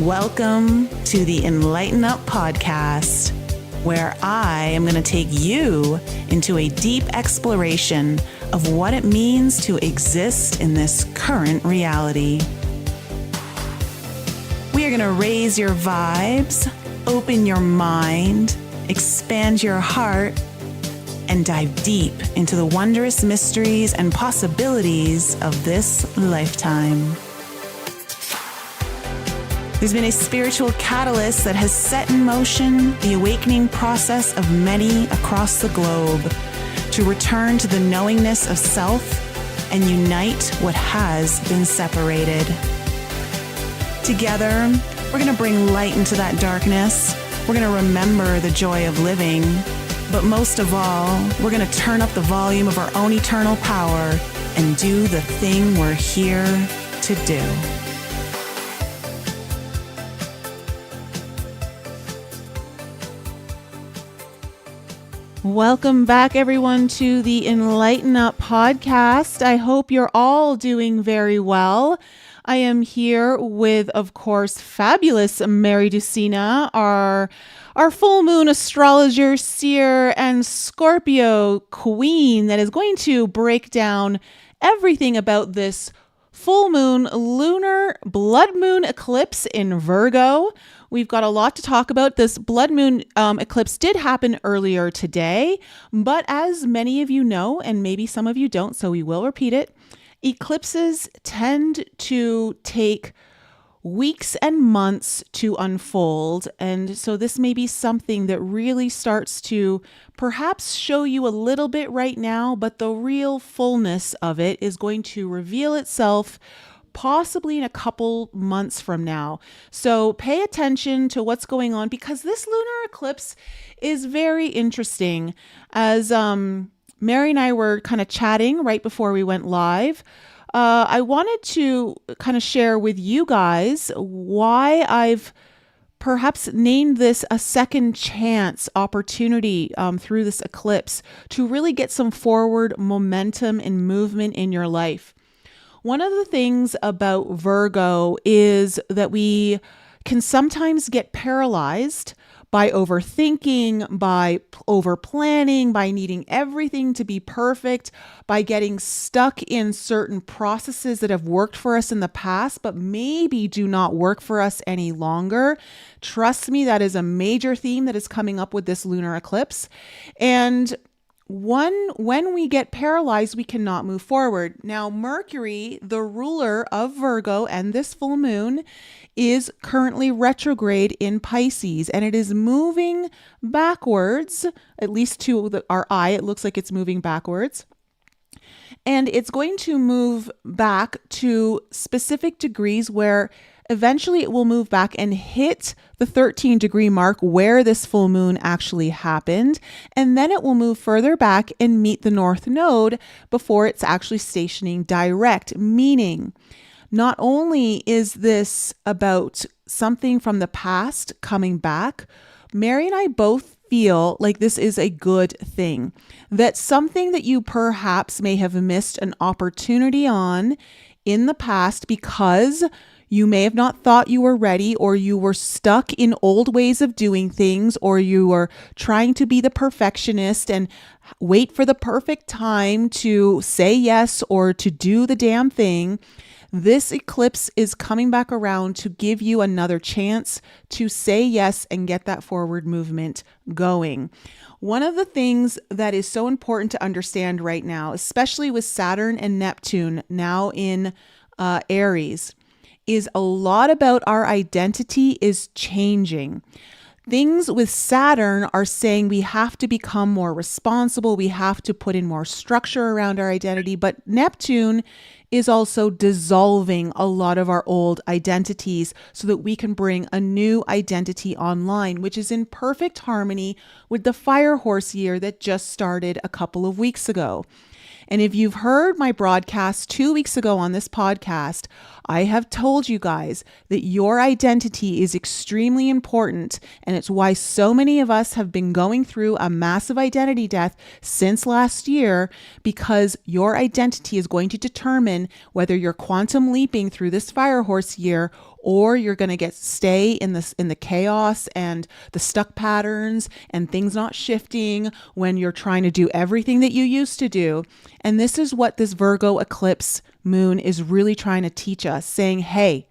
Welcome to the Enlighten Up podcast, where I am going to take you into a deep exploration of what it means to exist in this current reality. We are going to raise your vibes, open your mind, expand your heart, and dive deep into the wondrous mysteries and possibilities of this lifetime. There's been a spiritual catalyst that has set in motion the awakening process of many across the globe to return to the knowingness of self and unite what has been separated. Together, we're going to bring light into that darkness. We're going to remember the joy of living. But most of all, we're going to turn up the volume of our own eternal power and do the thing we're here to do. Welcome back, everyone, to the Enlighten Up podcast. I hope you're all doing very well. I am here with, of course, fabulous Mary Dusina, our full moon astrologer, seer, and Scorpio queen that is going to break down everything about this full moon lunar blood moon eclipse in Virgo. We've got a lot to talk about. This blood moon eclipse did happen earlier today, but as many of you know, and maybe some of you don't, so we will repeat it, eclipses tend to take weeks and months to unfold. And so this may be something that really starts to perhaps show you a little bit right now, but the real fullness of it is going to reveal itself possibly in a couple months from now. So pay attention to what's going on, because this lunar eclipse is very interesting. As Mary and I were kind of chatting right before we went live, I wanted to kind of share with you guys why I've perhaps named this a second chance opportunity through this eclipse to really get some forward momentum and movement in your life. One of the things about Virgo is that we can sometimes get paralyzed by overthinking, by over-planning, by needing everything to be perfect, by getting stuck in certain processes that have worked for us in the past, but maybe do not work for us any longer. Trust me, that is a major theme that is coming up with this lunar eclipse. And when we get paralyzed, we cannot move forward. Now, Mercury, the ruler of Virgo and this full moon, is currently retrograde in Pisces, and it is moving backwards, at least to our eye. It looks like it's moving backwards. And it's going to move back to specific degrees where eventually it will move back and hit the 13-degree mark where this full moon actually happened. And then it will move further back and meet the North Node before it's actually stationing direct, meaning not only is this about something from the past coming back, Mary and I both feel like this is a good thing, that something that you perhaps may have missed an opportunity on in the past because you may have not thought you were ready, or you were stuck in old ways of doing things, or you were trying to be the perfectionist and wait for the perfect time to say yes or to do the damn thing. This eclipse is coming back around to give you another chance to say yes and get that forward movement going. One of the things that is so important to understand right now, especially with Saturn and Neptune now in Aries, is a lot about our identity is changing. Things with Saturn are saying we have to become more responsible. We have to put in more structure around our identity. But Neptune is also dissolving a lot of our old identities so that we can bring a new identity online, which is in perfect harmony with the fire horse year that just started a couple of weeks ago. And if you've heard my broadcast 2 weeks ago on this podcast, I have told you guys that your identity is extremely important. And it's why so many of us have been going through a massive identity death since last year, because your identity is going to determine whether you're quantum leaping through this fire horse year or you're going to stay in the chaos and the stuck patterns and things not shifting when you're trying to do everything that you used to do. And this is what this Virgo eclipse moon is really trying to teach us, saying, hey,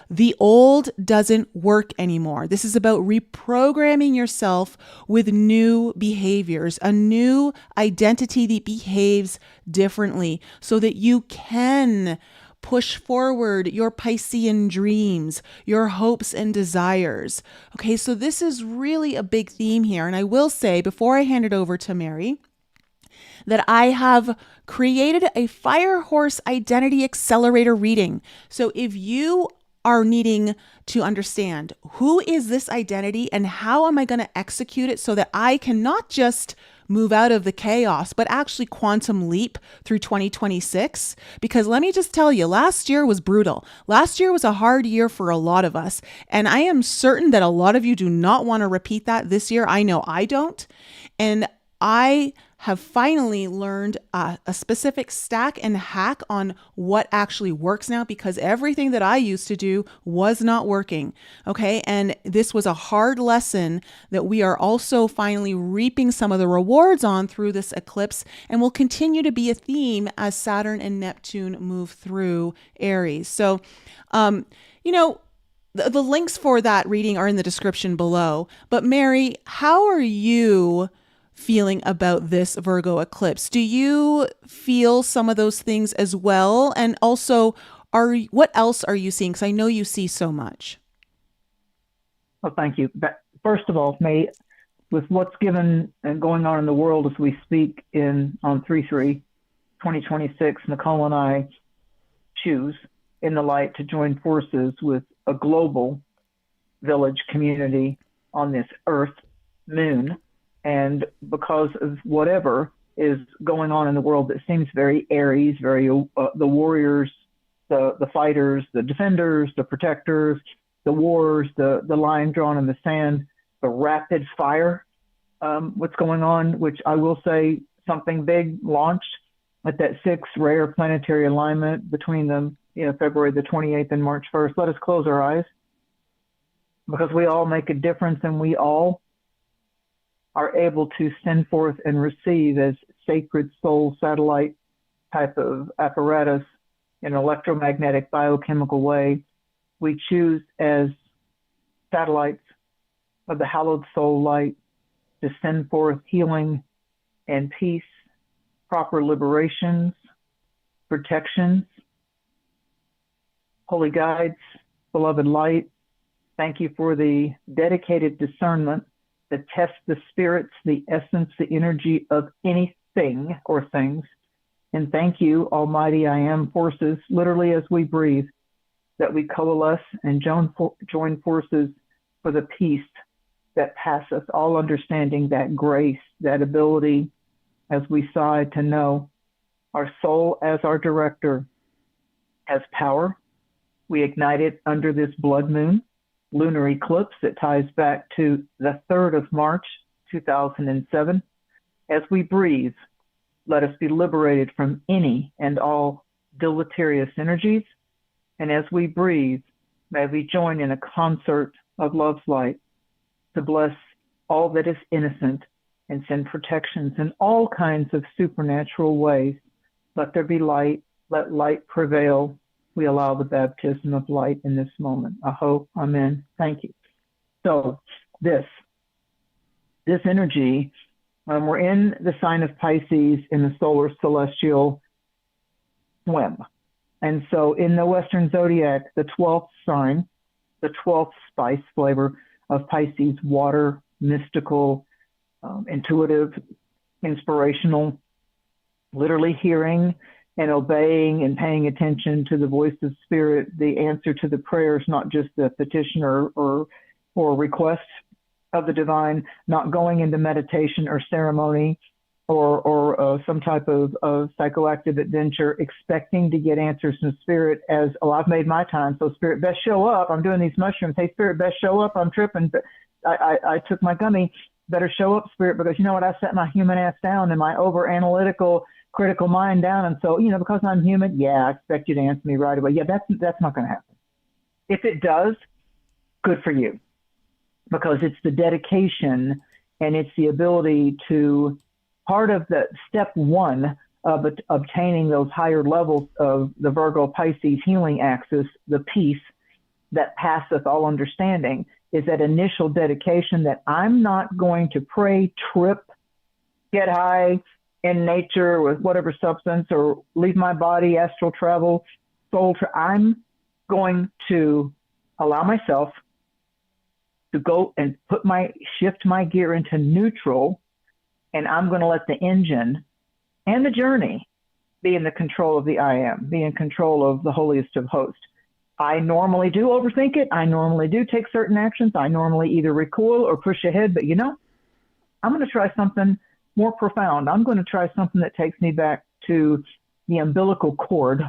the old doesn't work anymore. This is about reprogramming yourself with new behaviors, a new identity that behaves differently so that you can push forward your Piscean dreams, your hopes and desires. Okay, so this is really a big theme here. And I will say, before I hand it over to Mary, that I have created a Fire Horse Identity Accelerator reading. So if you are needing to understand who is this identity and how am I going to execute it so that I can not just move out of the chaos, but actually quantum leap through 2026. Because let me just tell you, last year was brutal. Last year was a hard year for a lot of us. And I am certain that a lot of you do not want to repeat that this year. I know I don't. And I have finally learned a specific stack and hack on what actually works now, because everything that I used to do was not working. Okay. And this was a hard lesson that we are also finally reaping some of the rewards on through this eclipse, and will continue to be a theme as Saturn and Neptune move through Aries. So, the links for that reading are in the description below. But Mary, how are you feeling about this Virgo eclipse? Do you feel some of those things as well? And also, what else are you seeing? Because I know you see so much. Well, thank you. First of all, May, with what's given and going on in the world as we speak on 3/3/2026, Nicole and I choose in the light to join forces with a global village community on this Earth moon. And because of whatever is going on in the world that seems very Aries, very the warriors, the fighters, the defenders, the protectors, the wars, the line drawn in the sand, the rapid fire, what's going on, which I will say something big launched at that 6th rare planetary alignment between them, February the 28th and March 1st. Let us close our eyes, because we all make a difference, and we all are able to send forth and receive as sacred soul satellite type of apparatus in an electromagnetic biochemical way. We choose as satellites of the hallowed soul light to send forth healing and peace, proper liberations, protections, holy guides, beloved light. Thank you for the dedicated discernment that test the spirits, the essence, the energy of anything or things. And thank you, Almighty I Am forces, literally as we breathe, that we coalesce and join forces for the peace that passeth all understanding, that grace, that ability, as we sigh to know our soul as our director has power. We ignite it under this blood moon lunar eclipse that ties back to the 3rd of March, 2007. As we breathe, let us be liberated from any and all deleterious energies. And as we breathe, may we join in a concert of love's light to bless all that is innocent and send protections in all kinds of supernatural ways. Let there be light, let light prevail. We allow the baptism of light in this moment. Aho, amen. Thank you. So this energy, we're in the sign of Pisces in the solar celestial swim. And so in the Western zodiac, the 12th sign, the 12th spice flavor of Pisces, water, mystical, intuitive, inspirational, literally hearing and obeying and paying attention to the voice of spirit, the answer to the prayers, not just the petition or request of the divine, not going into meditation or ceremony or some type of psychoactive adventure, expecting to get answers from spirit as, oh, I've made my time, so spirit best show up. I'm doing these mushrooms. Hey, spirit best show up. I'm tripping. I took my gummy. Better show up, spirit, because you know what? I set my human ass down and my over analytical critical mind down. And so, because I'm human, I expect you to answer me right away. Yeah, that's not going to happen. If it does, good for you, because it's the dedication and it's the ability to, part of the step one of obtaining those higher levels of the Virgo Pisces healing axis, the peace that passeth all understanding, is that initial dedication that I'm not going to pray, trip, get high in nature with whatever substance, or leave my body, astral travel, soul. I'm going to allow myself to go and shift my gear into neutral, and I'm going to let the engine and the journey be in the control of the I am, be in control of the holiest of hosts. I normally do overthink it. I normally do take certain actions. I normally either recoil or push ahead, but I'm going to try something more profound. I'm going to try something that takes me back to the umbilical cord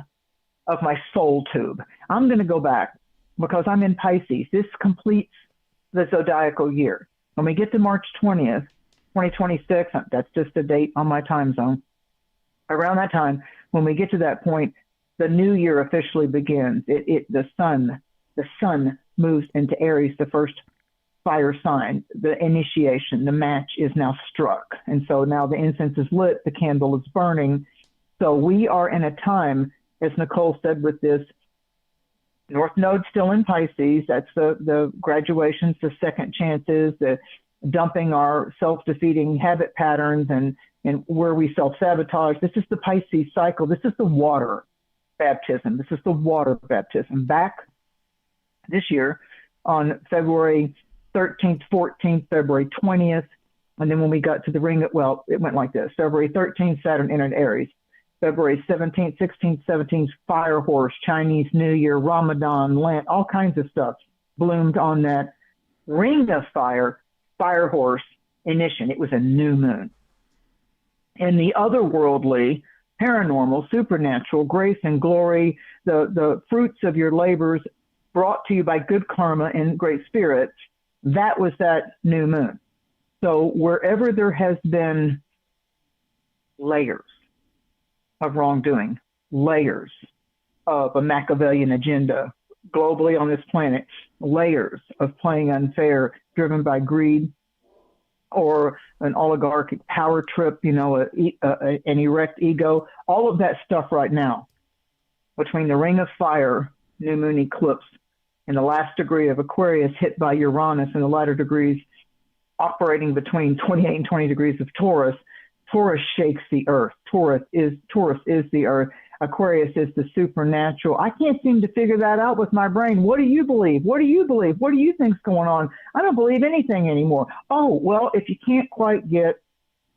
of my soul tube. I'm going to go back because I'm in Pisces. This completes the zodiacal year. When we get to March 20th, 2026, that's just a date on my time zone. Around that time, when we get to that point, the new year officially begins. The sun moves into Aries, the first fire sign. The initiation, the match is now struck. And so now the incense is lit, the candle is burning. So we are in a time, as Nicole said, with this North Node still in Pisces. That's the graduations, the second chances, the dumping our self-defeating habit patterns and where we self-sabotage. This is the Pisces cycle. This is the water baptism. This is the water baptism. Back this year on February 13th, 14th, February 20th, and then when we got to the ring, well, it went like this. February 13th, Saturn entered Aries. February 17th, 16th, 17th, Fire Horse, Chinese New Year, Ramadan, Lent, all kinds of stuff bloomed on that ring of fire, Fire Horse initiation. It was a new moon. And the otherworldly, paranormal, supernatural, grace and glory, the fruits of your labors brought to you by good karma and great spirit, that was that new moon. So wherever there has been layers of wrongdoing, layers of a Machiavellian agenda globally on this planet, layers of playing unfair driven by greed or an oligarchic power trip, an erect ego, all of that stuff right now, between the ring of fire, new moon eclipse, and the last degree of Aquarius hit by Uranus and the lighter degrees operating between 28 and 20 degrees of Taurus. Taurus shakes the earth. Taurus is the earth. Aquarius is the supernatural. I can't seem to figure that out with my brain. What do you believe? What do you believe? What do you think's going on? I don't believe anything anymore. Oh, well, if you can't quite get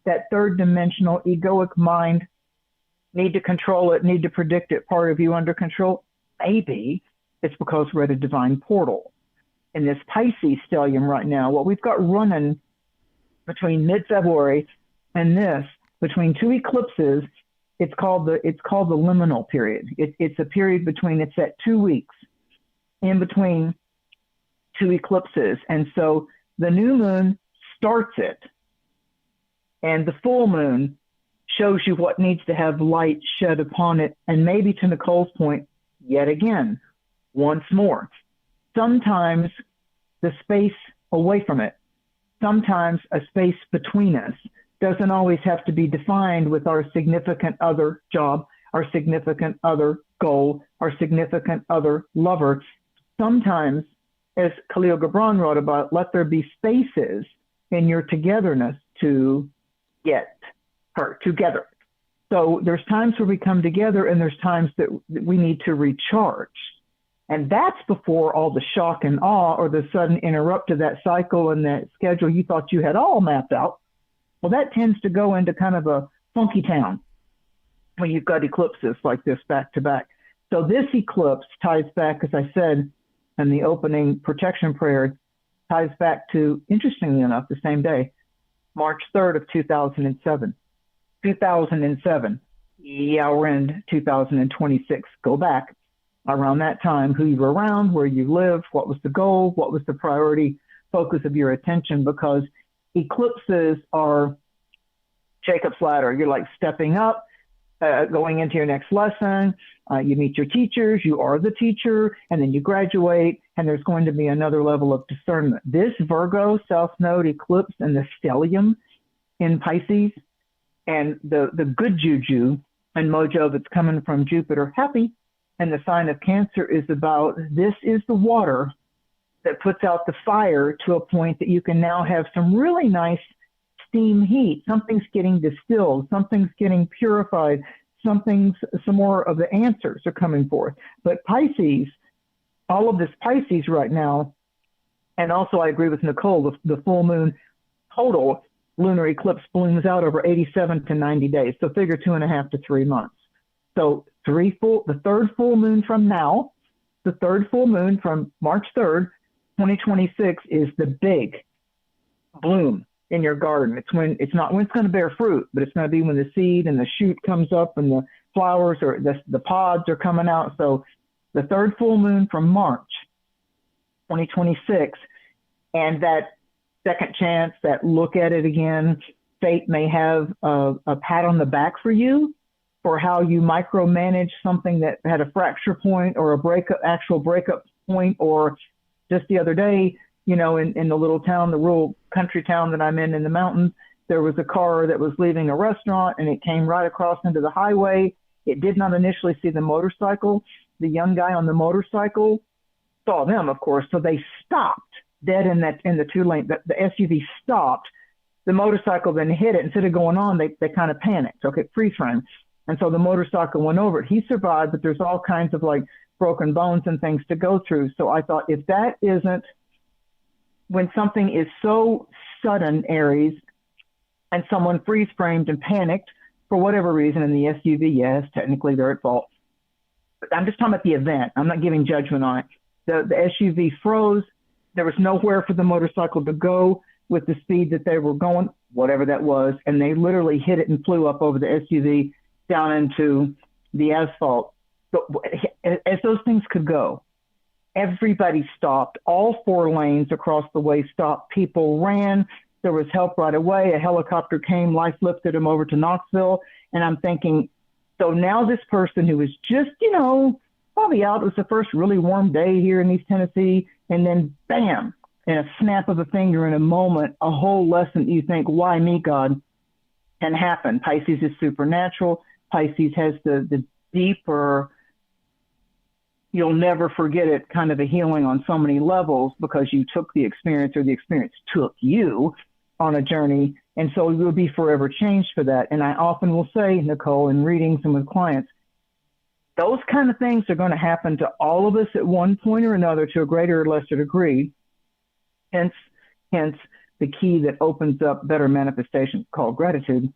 that third dimensional egoic mind, need to control it, need to predict it, part of you under control, maybe it's because we're at a divine portal. In this Pisces stellium right now, what we've got running between mid-February and this, between two eclipses, it's called the liminal period. It's a period between, it's at 2 weeks in between two eclipses. And so the new moon starts it, and the full moon shows you what needs to have light shed upon it. And maybe to Nicole's point, yet again, once more, sometimes the space away from it, sometimes a space between us, doesn't always have to be defined with our significant other job, our significant other goal, our significant other lover. Sometimes, as Khalil Gibran wrote about, let there be spaces in your togetherness to get her together. So there's times where we come together and there's times that we need to recharge. And that's before all the shock and awe or the sudden interrupt to that cycle and that schedule you thought you had all mapped out. Well, that tends to go into kind of a funky town when you've got eclipses like this back to back. So this eclipse ties back, as I said in the opening protection prayer, ties back to, interestingly enough, the same day, March 3rd of 2007. 2007. Yeah, we're in 2026. Go back around that time, who you were around, where you lived, what was the goal, what was the priority focus of your attention, because eclipses are Jacob's ladder. You're like stepping up, going into your next lesson. You meet your teachers, you are the teacher, and then you graduate, and there's going to be another level of discernment. This Virgo South Node eclipse and the stellium in Pisces and the good juju and mojo that's coming from Jupiter, happy, and the sign of Cancer is about this is the water that puts out the fire to a point that you can now have some really nice steam heat. Something's getting distilled, something's getting purified, some more of the answers are coming forth. But Pisces, all of this Pisces right now, and also I agree with Nicole, the full moon total lunar eclipse blooms out over 87 to 90 days. So figure 2.5 to 3 months. So the third full moon from now, the third full moon from March 3rd, 2026 is the big bloom in your garden. It's not when it's going to bear fruit, but it's going to be when the seed and the shoot comes up and the flowers or the pods are coming out. So the third full moon from March 2026, and that second chance, that look at it again, fate may have a pat on the back for you for how you micromanage something that had a fracture point or a actual breakup point. Or just the other day, in the little town, the rural country town that I'm in the mountains, there was a car that was leaving a restaurant and it came right across into the highway. It did not initially see the motorcycle. The young guy on the motorcycle saw them, of course, so they stopped dead in the two lane. The SUV stopped. The motorcycle then hit it. Instead of going on, they kind of panicked. Okay, freeze frame. And so the motorcycle went over it. He survived, but there's all kinds of like broken bones and things to go through. So I thought, if that isn't, when something is so sudden, Aries, and someone freeze framed and panicked for whatever reason in the SUV, yes, technically they're at fault. But I'm just talking about the event. I'm not giving judgment on it. The SUV froze. There was nowhere for the motorcycle to go with the speed that they were going, whatever that was, and they literally hit it and flew up over the SUV down into the asphalt. So, as those things could go, everybody stopped. All 4 lanes across the way stopped. People ran. There was help right away. A helicopter came, life lifted him over to Knoxville. And I'm thinking, so now this person who was just, probably out, it was the first really warm day here in East Tennessee, and then bam, in a snap of a finger, in a moment, a whole lesson you think, why me, God, can happen. Pisces is supernatural. Pisces has the deeper, you'll never forget it, kind of a healing on so many levels, because you took the experience, or the experience took you on a journey. And so you will be forever changed for that. And I often will say, Nicole, in readings and with clients, those kind of things are going to happen to all of us at one point or another, to a greater or lesser degree. Hence the key that opens up better manifestation, called gratitude.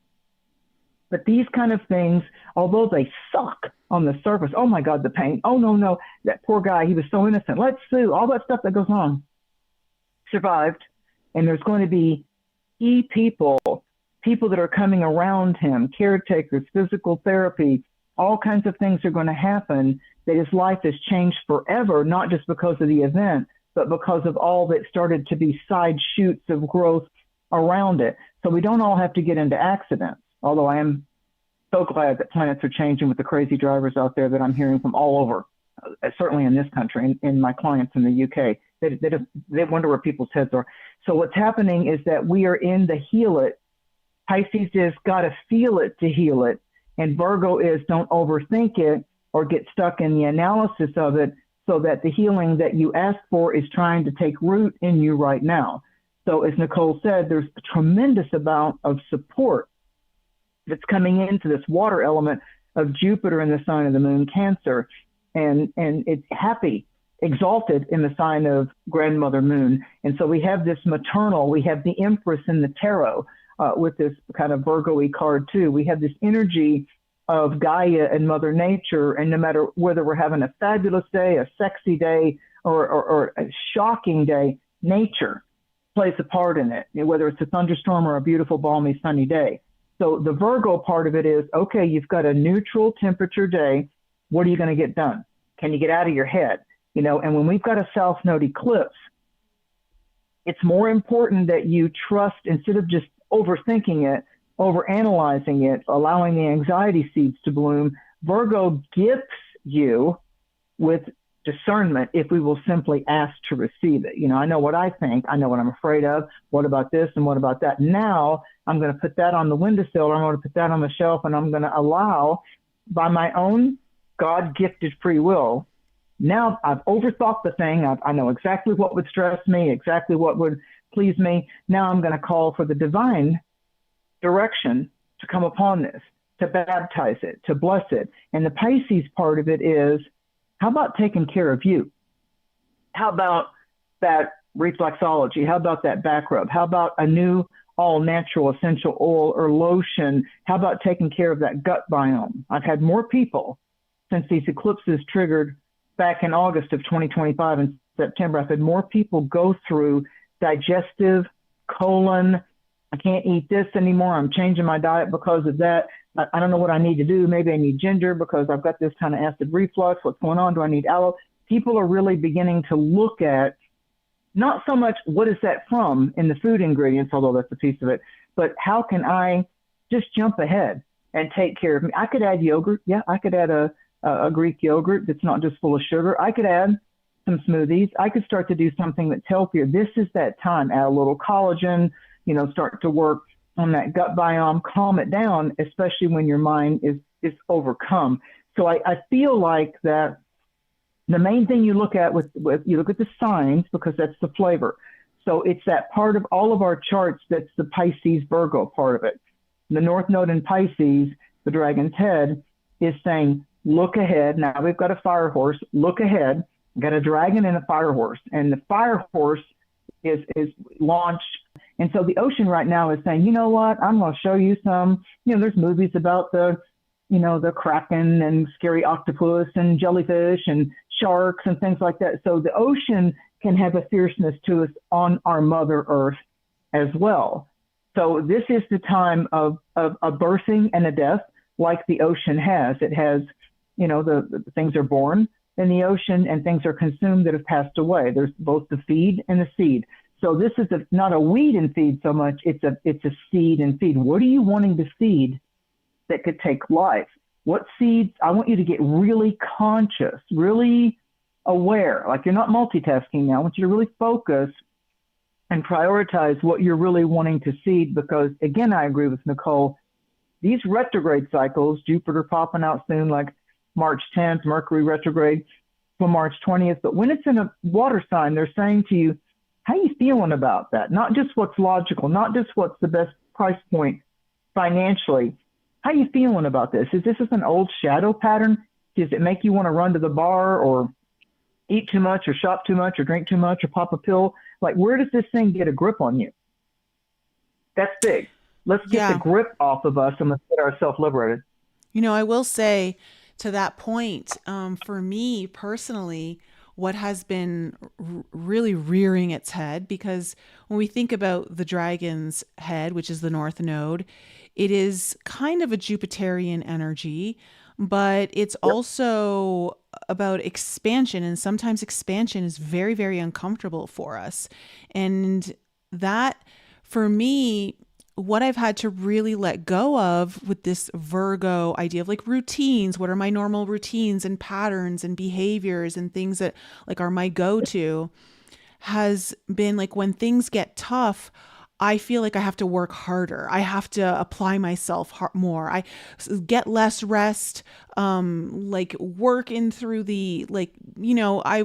But these kind of things, although they suck on the surface, oh my God, the pain, oh no, that poor guy, he was so innocent, let's sue, all that stuff that goes on, survived. And there's going to be key people that are coming around him, caretakers, physical therapy, all kinds of things are going to happen, that his life has changed forever, not just because of the event, but because of all that started to be side shoots of growth around it. So we don't all have to get into accidents, although I am so glad that planets are changing with the crazy drivers out there that I'm hearing from all over, certainly in this country, and my clients in the UK. They wonder where people's heads are. So what's happening is that we are in the heal it. Pisces is got to feel it to heal it. And Virgo is don't overthink it or get stuck in the analysis of it, so that the healing that you ask for is trying to take root in you right now. So as Nicole said, there's a tremendous amount of support that's coming into this water element of Jupiter in the sign of the moon, Cancer. And it's happy, exalted in the sign of grandmother moon. And so we have this maternal, we have the Empress in the tarot with this kind of Virgo-y card too. We have this energy of Gaia and Mother Nature. And no matter whether we're having a fabulous day, a sexy day, or a shocking day, nature plays a part in it, whether it's a thunderstorm or a beautiful, balmy, sunny day. So the Virgo part of it is, okay, you've got a neutral temperature day. What are you going to get done? Can you get out of your head? And when we've got a South Node eclipse, it's more important that you trust, instead of just overthinking it overanalyzing it, allowing the anxiety seeds to bloom. Virgo gifts you with discernment if we will simply ask to receive it. I know what I think. I know what I'm afraid of. What about this and what about that? Now I'm going to put that on the windowsill, or I'm going to put that on the shelf, and I'm going to allow, by my own God-gifted free will, now I've overthought the thing. I know exactly what would stress me, exactly what would please me. Now I'm going to call for the divine direction to come upon this, to baptize it, to bless it. And the Pisces part of it is, how about taking care of you? How about that reflexology? How about that back rub? How about a new all-natural essential oil or lotion? How about taking care of that gut biome? I've had more people since these eclipses triggered back in August of 2025 and September. I've had more people go through digestive, colon, I can't eat this anymore. I'm changing my diet because of that. I don't know what I need to do. Maybe I need ginger because I've got this kind of acid reflux. What's going on? Do I need aloe? People are really beginning to look at not so much what is that from in the food ingredients, although that's a piece of it, but how can I just jump ahead and take care of me? I could add yogurt. Yeah, I could add a Greek yogurt that's not just full of sugar. I could add some smoothies. I could start to do something that's healthier. This is that time. Add a little collagen, start to work on that gut biome, calm it down, especially when your mind is overcome. So I feel like that the main thing you look at with you look at the signs, because that's the flavor. So it's that part of all of our charts that's the Pisces Virgo part of it. The North Node in Pisces, the dragon's head, is saying, look ahead. Now we've got a fire horse, look ahead. We've got a dragon and a fire horse. And the fire horse is launched. And so the ocean right now is saying, you know what, I'm going to show you some, there's movies about the kraken and scary octopus and jellyfish and sharks and things like that. So the ocean can have a fierceness to us on our Mother Earth as well. So this is the time of a birthing and a death, like the ocean has. It has, the things are born in the ocean and things are consumed that have passed away. There's both the feed and the seed. So this is not a weed and feed so much, it's a seed and feed. What are you wanting to seed that could take life? What seeds? I want you to get really conscious, really aware, like you're not multitasking now. I want you to really focus and prioritize what you're really wanting to seed, because again, I agree with Nicole, these retrograde cycles, Jupiter popping out soon, like March 10th, Mercury retrograde till March 20th. But when it's in a water sign, they're saying to you, how you feeling about that? Not just what's logical, not just what's the best price point financially. How you feeling about this? Is this just an old shadow pattern? Does it make you want to run to the bar or eat too much or shop too much or drink too much or pop a pill? Like, where does this thing get a grip on you? That's big. Let's get the grip off of us and let's get ourselves liberated. I will say to that point, for me personally, what has been really rearing its head, because when we think about the dragon's head, which is the North Node, it is kind of a Jupiterian energy, but it's also about expansion. And sometimes expansion is very, very uncomfortable for us. And that, for me, what I've had to really let go of with this Virgo idea of like routines, what are my normal routines and patterns and behaviors and things that like are my go-to, has been like when things get tough, I feel like I have to work harder. I have to apply myself more. I get less rest, like working through I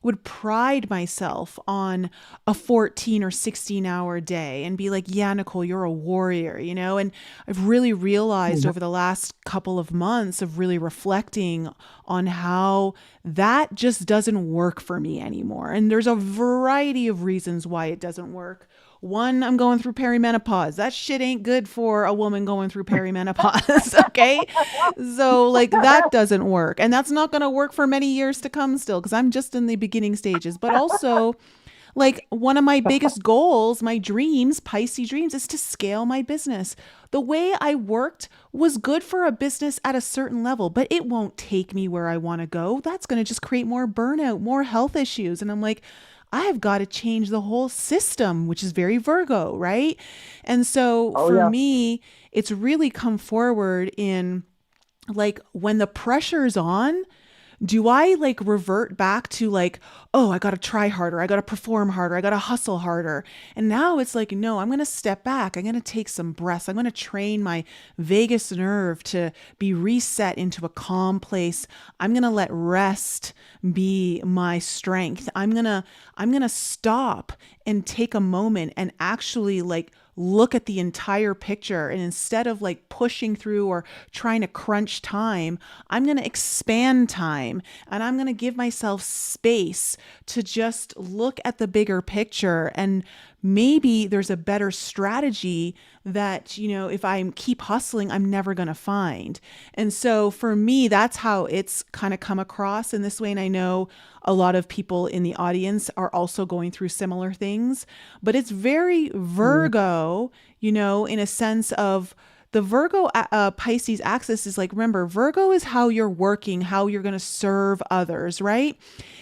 would pride myself on a 14 or 16 hour day and be like, yeah, Nicole, you're a warrior, and I've really realized over the last couple of months of really reflecting on how that just doesn't work for me anymore. And there's a variety of reasons why it doesn't work. One, I'm going through perimenopause. That shit ain't good for a woman going through perimenopause. Okay. So like that doesn't work. And that's not going to work for many years to come still, because I'm just in the beginning stages. But also like one of my biggest goals, my dreams, Pisces dreams, is to scale my business. The way I worked was good for a business at a certain level, but it won't take me where I want to go. That's going to just create more burnout, more health issues. And I'm like, I have got to change the whole system, which is very Virgo, right? And so Oh for yeah. me, it's really come forward in like when the pressure's on, do I like revert back to like, oh, I got to try harder. I got to perform harder. I got to hustle harder. And now it's like, no, I'm going to step back. I'm going to take some breaths. I'm going to train my vagus nerve to be reset into a calm place. I'm going to let rest be my strength. I'm going to stop and take a moment and actually like look at the entire picture. And instead of like pushing through or trying to crunch time, I'm going to expand time and I'm going to give myself space to just look at the bigger picture. And maybe there's a better strategy that, if I keep hustling, I'm never going to find. And so for me, that's how it's kind of come across in this way. And I know a lot of people in the audience are also going through similar things, but it's very Mm. Virgo, in a sense of the Virgo Pisces axis is like, remember, Virgo is how you're working, how you're going to serve others, right?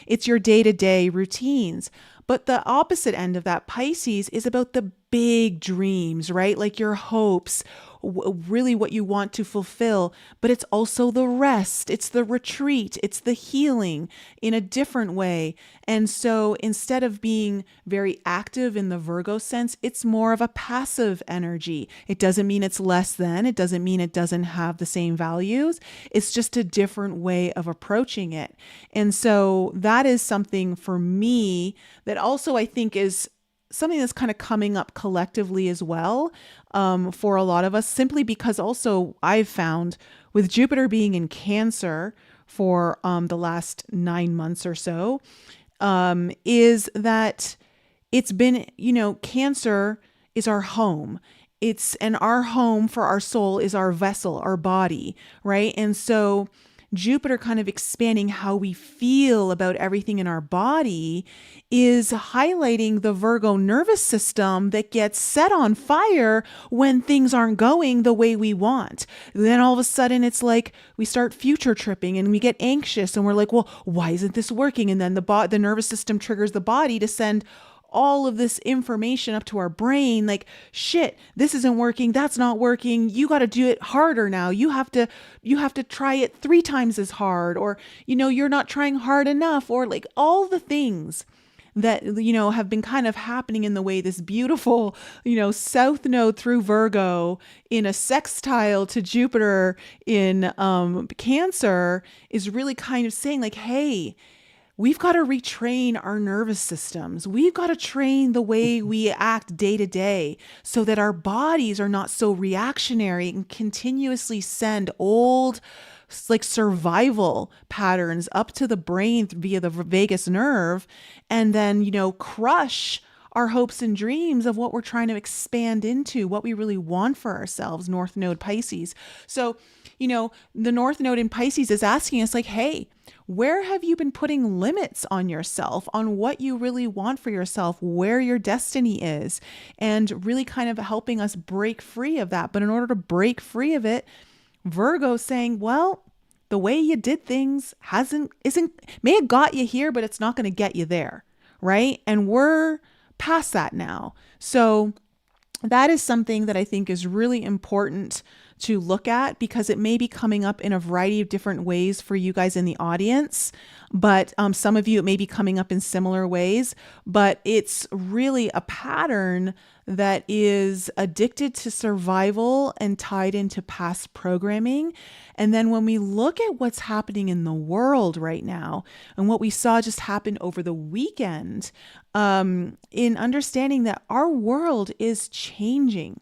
It's your day to day routines. But the opposite end of that, Pisces, is about the big dreams, right? Like your hopes, really what you want to fulfill. But it's also the rest, it's the retreat, it's the healing in a different way. And so instead of being very active in the Virgo sense, it's more of a passive energy. It doesn't mean it's less than, it doesn't mean it doesn't have the same values. It's just a different way of approaching it. And so that is something for me that also I think is something that's kind of coming up collectively as well, for a lot of us, simply because also I've found with Jupiter being in Cancer for the last 9 months or so, is that it's been, Cancer is our home. And our home for our soul is our vessel, our body, right? And so Jupiter kind of expanding how we feel about everything in our body is highlighting the Virgo nervous system that gets set on fire when things aren't going the way we want. Then all of a sudden it's like we start future tripping and we get anxious and we're like, well, why isn't this working? And then the nervous system triggers the body to send all of this information up to our brain like, shit, this isn't working, that's not working, you got to do it harder now, you have to try it 3 times as hard, or you're not trying hard enough, or like all the things that have been kind of happening in the way this beautiful south node through Virgo in a sextile to Jupiter in Cancer is really kind of saying like, hey, we've got to retrain our nervous systems. We've got to train the way we act day to day so that our bodies are not so reactionary and continuously send old like survival patterns up to the brain via the vagus nerve and then, crush our hopes and dreams of what we're trying to expand into, what we really want for ourselves, North Node Pisces. So, the North Node in Pisces is asking us like, hey, where have you been putting limits on yourself, on what you really want for yourself, where your destiny is, and really kind of helping us break free of that. But in order to break free of it, Virgo saying, well, the way you did things may have got you here, but it's not going to get you there, right? And we're past that now. So that is something that I think is really important to look at because it may be coming up in a variety of different ways for you guys in the audience. But some of you, it may be coming up in similar ways, but it's really a pattern that is addicted to survival and tied into past programming. And then when we look at what's happening in the world right now and what we saw just happen over the weekend, in understanding that our world is changing.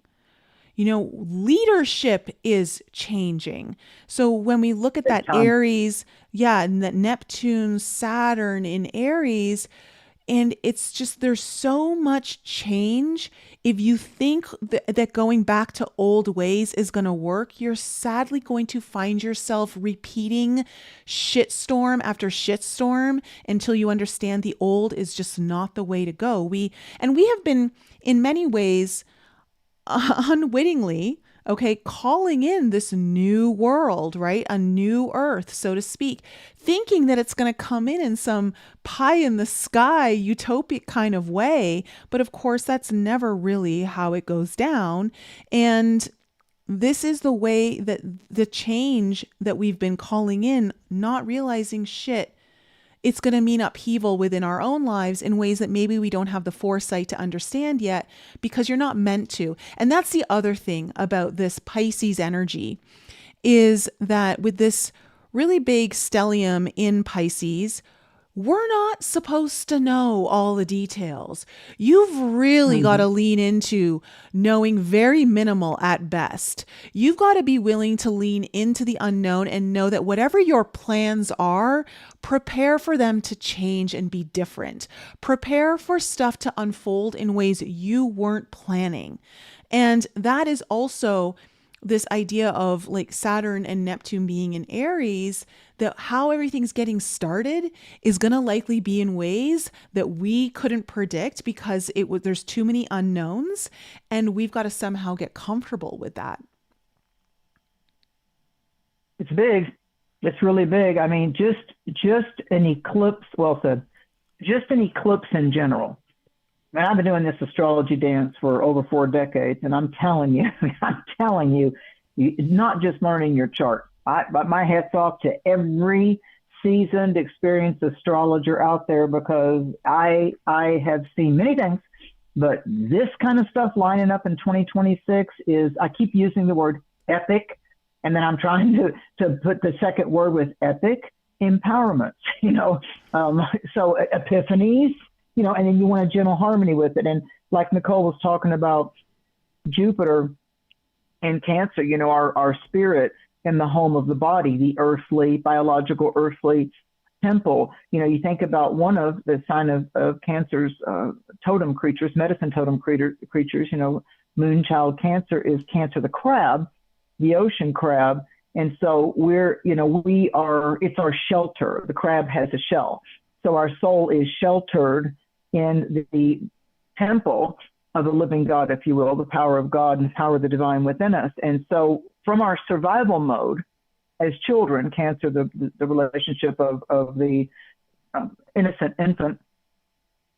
Leadership is changing. So when we look at Big that time. Aries, and that Neptune, Saturn in Aries, and it's just, there's so much change. If you think that going back to old ways is going to work, you're sadly going to find yourself repeating shitstorm after shitstorm until you understand the old is just not the way to go. We have been in many ways unwittingly Okay, calling in this new world, right? A new earth, so to speak, thinking that it's going to come in some pie in the sky, utopic kind of way. But of course, that's never really how it goes down. And this is the way that the change that we've been calling in, not realizing shit, it's going to mean upheaval within our own lives in ways that maybe we don't have the foresight to understand yet because you're not meant to. And that's the other thing about this Pisces energy is that with this really big stellium in Pisces, we're not supposed to know all the details. You've really got to lean into knowing very minimal at best. You've got to be willing to lean into the unknown and know that whatever your plans are, prepare for them to change and be different. Prepare for stuff to unfold in ways you weren't planning. And that is also this idea of like Saturn and Neptune being in Aries, that how everything's getting started is going to likely be in ways that we couldn't predict because there's too many unknowns, and we've got to somehow get comfortable with that. It's big. It's really big. I mean, just an eclipse, well said, just an eclipse in general. I mean, I've been doing this astrology dance for over 4 decades, and I'm telling you, not just learning your chart. But my hat's off to every seasoned, experienced astrologer out there, because I have seen many things, but this kind of stuff lining up in 2026 is, I keep using the word epic, and then I'm trying to put the second word with epic empowerment, so epiphanies, and then you want a gentle harmony with it. And like Nicole was talking about Jupiter and Cancer, our spirit in the home of the body, the earthly, biological earthly temple. You think about one of the sign of Cancer's totem creatures, medicine totem creatures, moonchild Cancer is Cancer the crab, the ocean crab. And so it's our shelter. The crab has a shell. So our soul is sheltered in the temple of the living God, if you will, the power of God and the power of the divine within us. And so from our survival mode as children, Cancer, the relationship of the innocent infant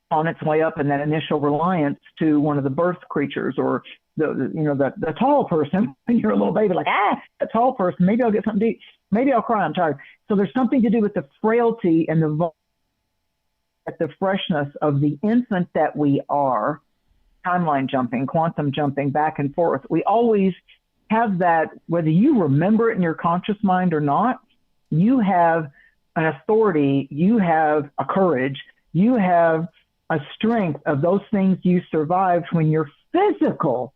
on its way up in that initial reliance to one of the birth creatures, or the tall person, when you're a little baby, like, a tall person, maybe I'll get something to eat, maybe I'll cry, I'm tired. So there's something to do with the frailty and the freshness of the infant that we are, timeline jumping, quantum jumping back and forth. We always have that, whether you remember it in your conscious mind or not, you have an authority, you have a courage, you have a strength of those things you survived when your physical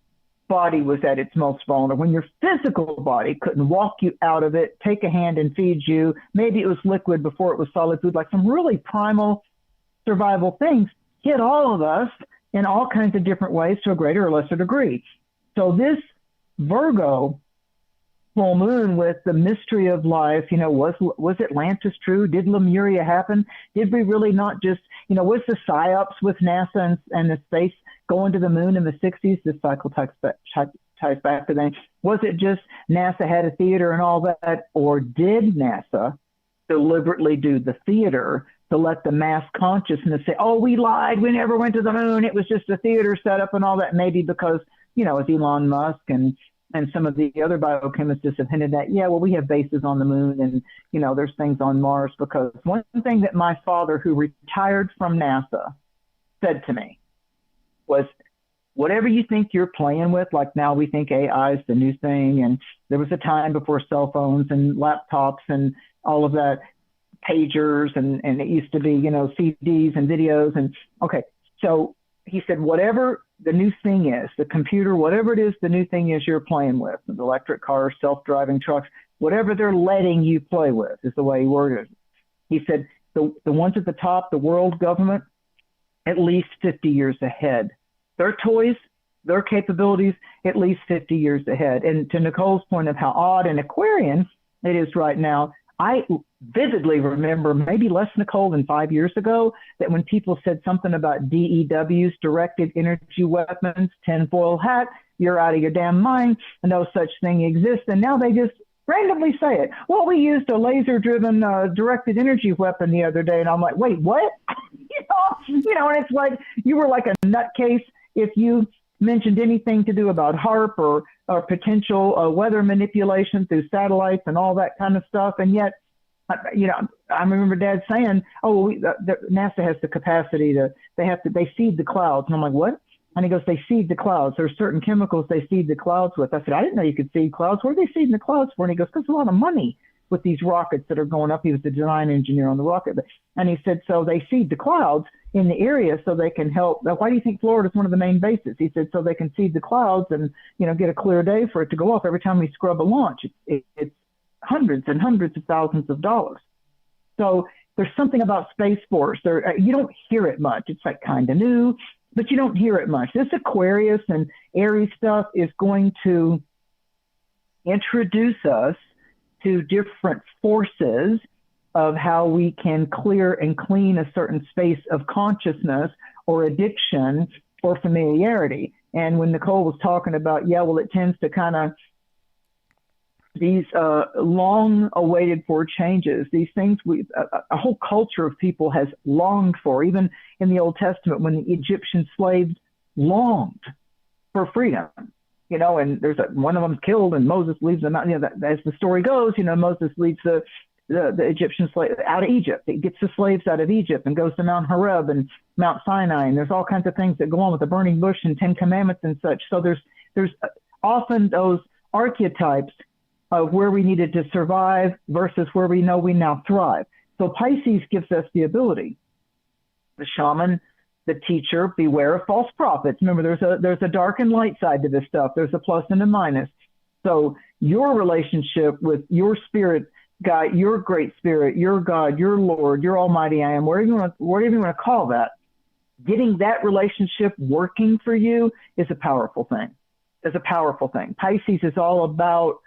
body was at its most vulnerable, when your physical body couldn't walk you out of it, take a hand and feed you. Maybe it was liquid before it was solid food, like some really primal survival things hit all of us in all kinds of different ways to a greater or lesser degree. So this Virgo full moon with the mystery of life, was Atlantis true? Did Lemuria happen? Did we really not just, was the psyops with NASA and the space going to the moon in the 60s? This cycle ties back to then. Was it just NASA had a theater and all that? Or did NASA deliberately do the theater to let the mass consciousness say, oh, we lied, we never went to the moon, it was just a theater setup and all that? Maybe because, as Elon Musk and some of the other biochemists have hinted at, we have bases on the moon and, there's things on Mars. Because one thing that my father, who retired from NASA, said to me was, whatever you think you're playing with, like now we think AI is the new thing, and there was a time before cell phones and laptops and all of that, pagers, and it used to be, CDs and videos. And okay, so he said, whatever the new thing is, the computer, whatever it is, the new thing is you're playing with, the electric cars, self-driving trucks, whatever they're letting you play with, is the way he worded it. He said, the ones at the top, the world government, at least 50 years ahead. Their toys, their capabilities, at least 50 years ahead. And to Nicole's point of how odd and Aquarian it is right now, I vividly remember, maybe less, Nicole, than 5 years ago, that when people said something about DEWs, directed energy weapons, tinfoil hat, you're out of your damn mind, and no such thing exists. And now they just randomly say it. Well, we used a laser-driven directed energy weapon the other day, and I'm like, wait, what? And it's like you were like a nutcase if you mentioned anything to do about HARP or potential weather manipulation through satellites and all that kind of stuff. And yet, I remember Dad saying, "Oh, NASA has the capacity they seed the clouds." And I'm like, "What?" And he goes, "They seed the clouds. There's certain chemicals they seed the clouds with." I said, "I didn't know you could seed clouds. What are they seeding the clouds for?" And he goes, "Because a lot of money with these rockets that are going up." He was the design engineer on the rocket. And he said, "So they seed the clouds in the area so they can help." Why do you think Florida is one of the main bases? He said, "So they can seed the clouds and, get a clear day for it to go off. Every time we scrub a launch, it's hundreds and hundreds of thousands of dollars." So there's something about Space Force. You don't hear it much. It's like kind of new, but you don't hear it much. This Aquarius and Aries stuff is going to introduce us to different forces of how we can clear and clean a certain space of consciousness or addiction or familiarity. And when Nicole was talking about, it tends to kind of, these long awaited for changes, these things a whole culture of people has longed for. Even in the Old Testament, when the Egyptian slaves longed for freedom, and there's one of them's killed and Moses leads them out. As the story goes, Moses leads the Egyptian slave out of Egypt. He gets the slaves out of Egypt and goes to Mount Horeb and Mount Sinai. And there's all kinds of things that go on with the burning bush and 10 Commandments and such. So there's often those archetypes of where we needed to survive versus where we know we now thrive. So Pisces gives us the ability. The shaman, the teacher, beware of false prophets. Remember, there's a dark and light side to this stuff. There's a plus and a minus. So your relationship with your spirit guide, your great spirit, your God, your Lord, your Almighty I Am, whatever you want to call that, getting that relationship working for you is a powerful thing. Pisces is all about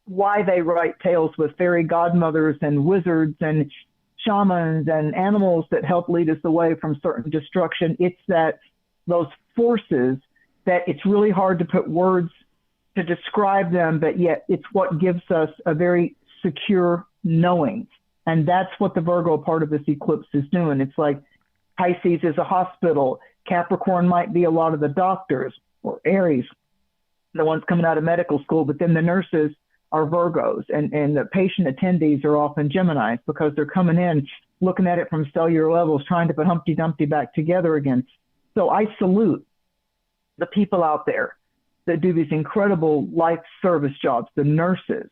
why they write tales with fairy godmothers and wizards and shamans and animals that help lead us away from certain destruction. It's those forces that it's really hard to put words to describe them, but yet it's what gives us a very secure knowing. And that's what the Virgo part of this eclipse is doing. It's like Pisces is a hospital. Capricorn might be a lot of the doctors, or Aries, the ones coming out of medical school, but then the nurses are Virgos, and the patient attendees are often Geminis because they're coming in, looking at it from cellular levels, trying to put Humpty Dumpty back together again. So I salute the people out there that do these incredible life service jobs, the nurses,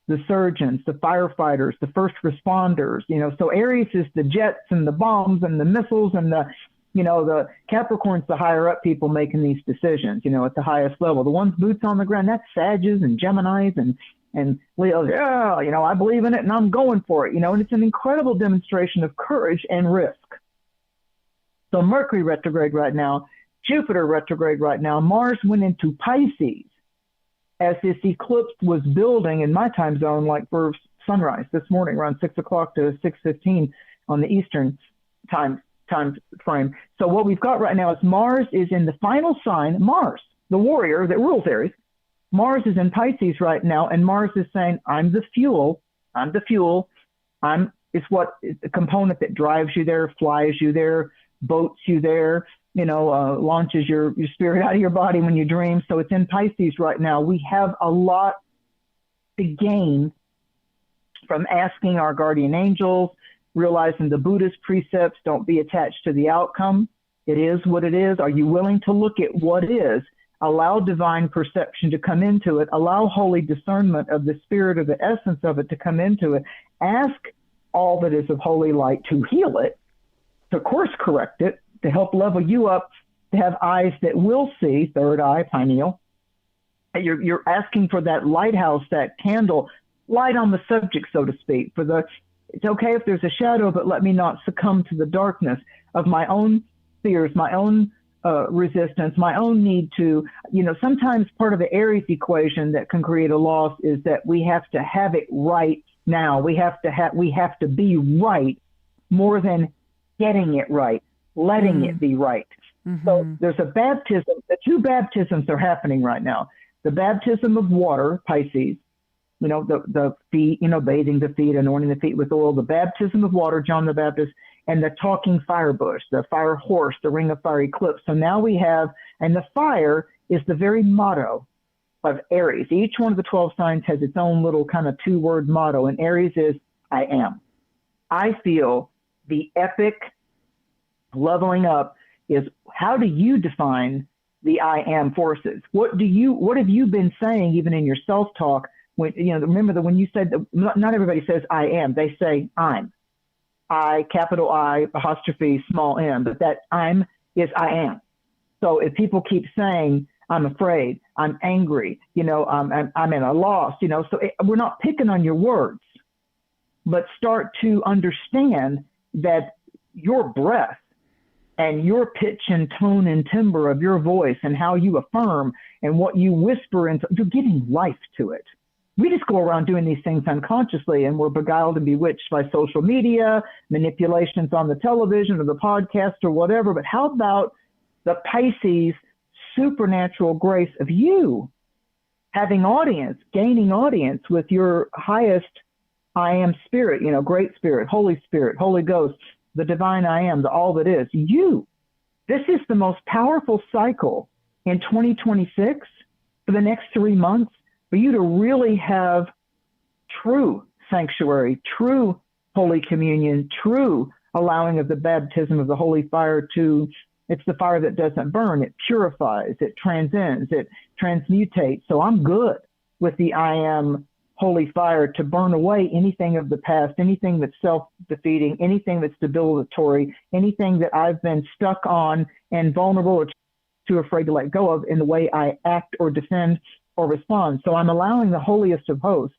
the surgeons, the firefighters, the first responders. So Aries is the jets and the bombs and the missiles, and the Capricorn's the higher up people making these decisions, at the highest level. The ones boots on the ground, that's Sages and Geminis and Leo's. I believe in it and I'm going for it, and it's an incredible demonstration of courage and risk. So Mercury retrograde right now, Jupiter retrograde right now, Mars went into Pisces as this eclipse was building in my time zone, like for sunrise this morning, around 6 o'clock to 6:15 on the Eastern time frame. So what we've got right now is Mars is in the final sign, Mars, the warrior that rules Aries. Mars is in Pisces right now, and Mars is saying, I'm the fuel. It's the component that drives you there, flies you there, boats you there, launches your spirit out of your body when you dream. So it's in Pisces right now. We have a lot to gain from asking our guardian angels, realizing the Buddhist precepts, don't be attached to the outcome. It is what it is. Are you willing to look at what is? Allow divine perception to come into it. Allow holy discernment of the spirit or the essence of it to come into it. Ask all that is of holy light to heal it, to course correct it, to help level you up, to have eyes that will see, third eye, pineal. You're asking for that lighthouse, that candle, light on the subject, so to speak, it's okay if there's a shadow, but let me not succumb to the darkness of my own fears, my own resistance, my own need to, sometimes part of the Aries equation that can create a loss is that we have to have it right now. We have to be right more than getting it right, letting it be right. So there's a baptism. The two baptisms are happening right now. The baptism of water, Pisces, the feet, bathing the feet, anointing the feet with oil, the baptism of water, John the Baptist, and the talking fire bush, the fire horse, the ring of fire eclipse. So now we have, and the fire is the very motto of Aries. Each one of the 12 signs has its own little kind of 2-word motto, and Aries is I am. I feel the epic leveling up is, how do you define the I am forces? What have you been saying even in your self-talk? When, remember that when you said that, not everybody says I am, they say I'm. I, capital I, apostrophe, small m, but that I'm is I am. So if people keep saying, I'm afraid, I'm angry, I'm in a loss, we're not picking on your words, but start to understand that your breath and your pitch and tone and timbre of your voice and how you affirm and what you whisper, and you're giving life to it. We just go around doing these things unconsciously, and we're beguiled and bewitched by social media, manipulations on the television or the podcast or whatever. But how about the Pisces supernatural grace of you having audience, gaining audience with your highest I am spirit, great spirit, Holy Ghost, the divine I am, the all that is. You. This is the most powerful cycle in 2026 for the next 3 months, for you to really have true sanctuary, true Holy Communion, true allowing of the baptism of the holy fire to, it's the fire that doesn't burn, it purifies, it transcends, it transmutates. So I'm good with the I am holy fire to burn away anything of the past, anything that's self-defeating, anything that's debilitatory, anything that I've been stuck on and vulnerable or too afraid to let go of in the way I act or defend or respond. So I'm allowing the holiest of hosts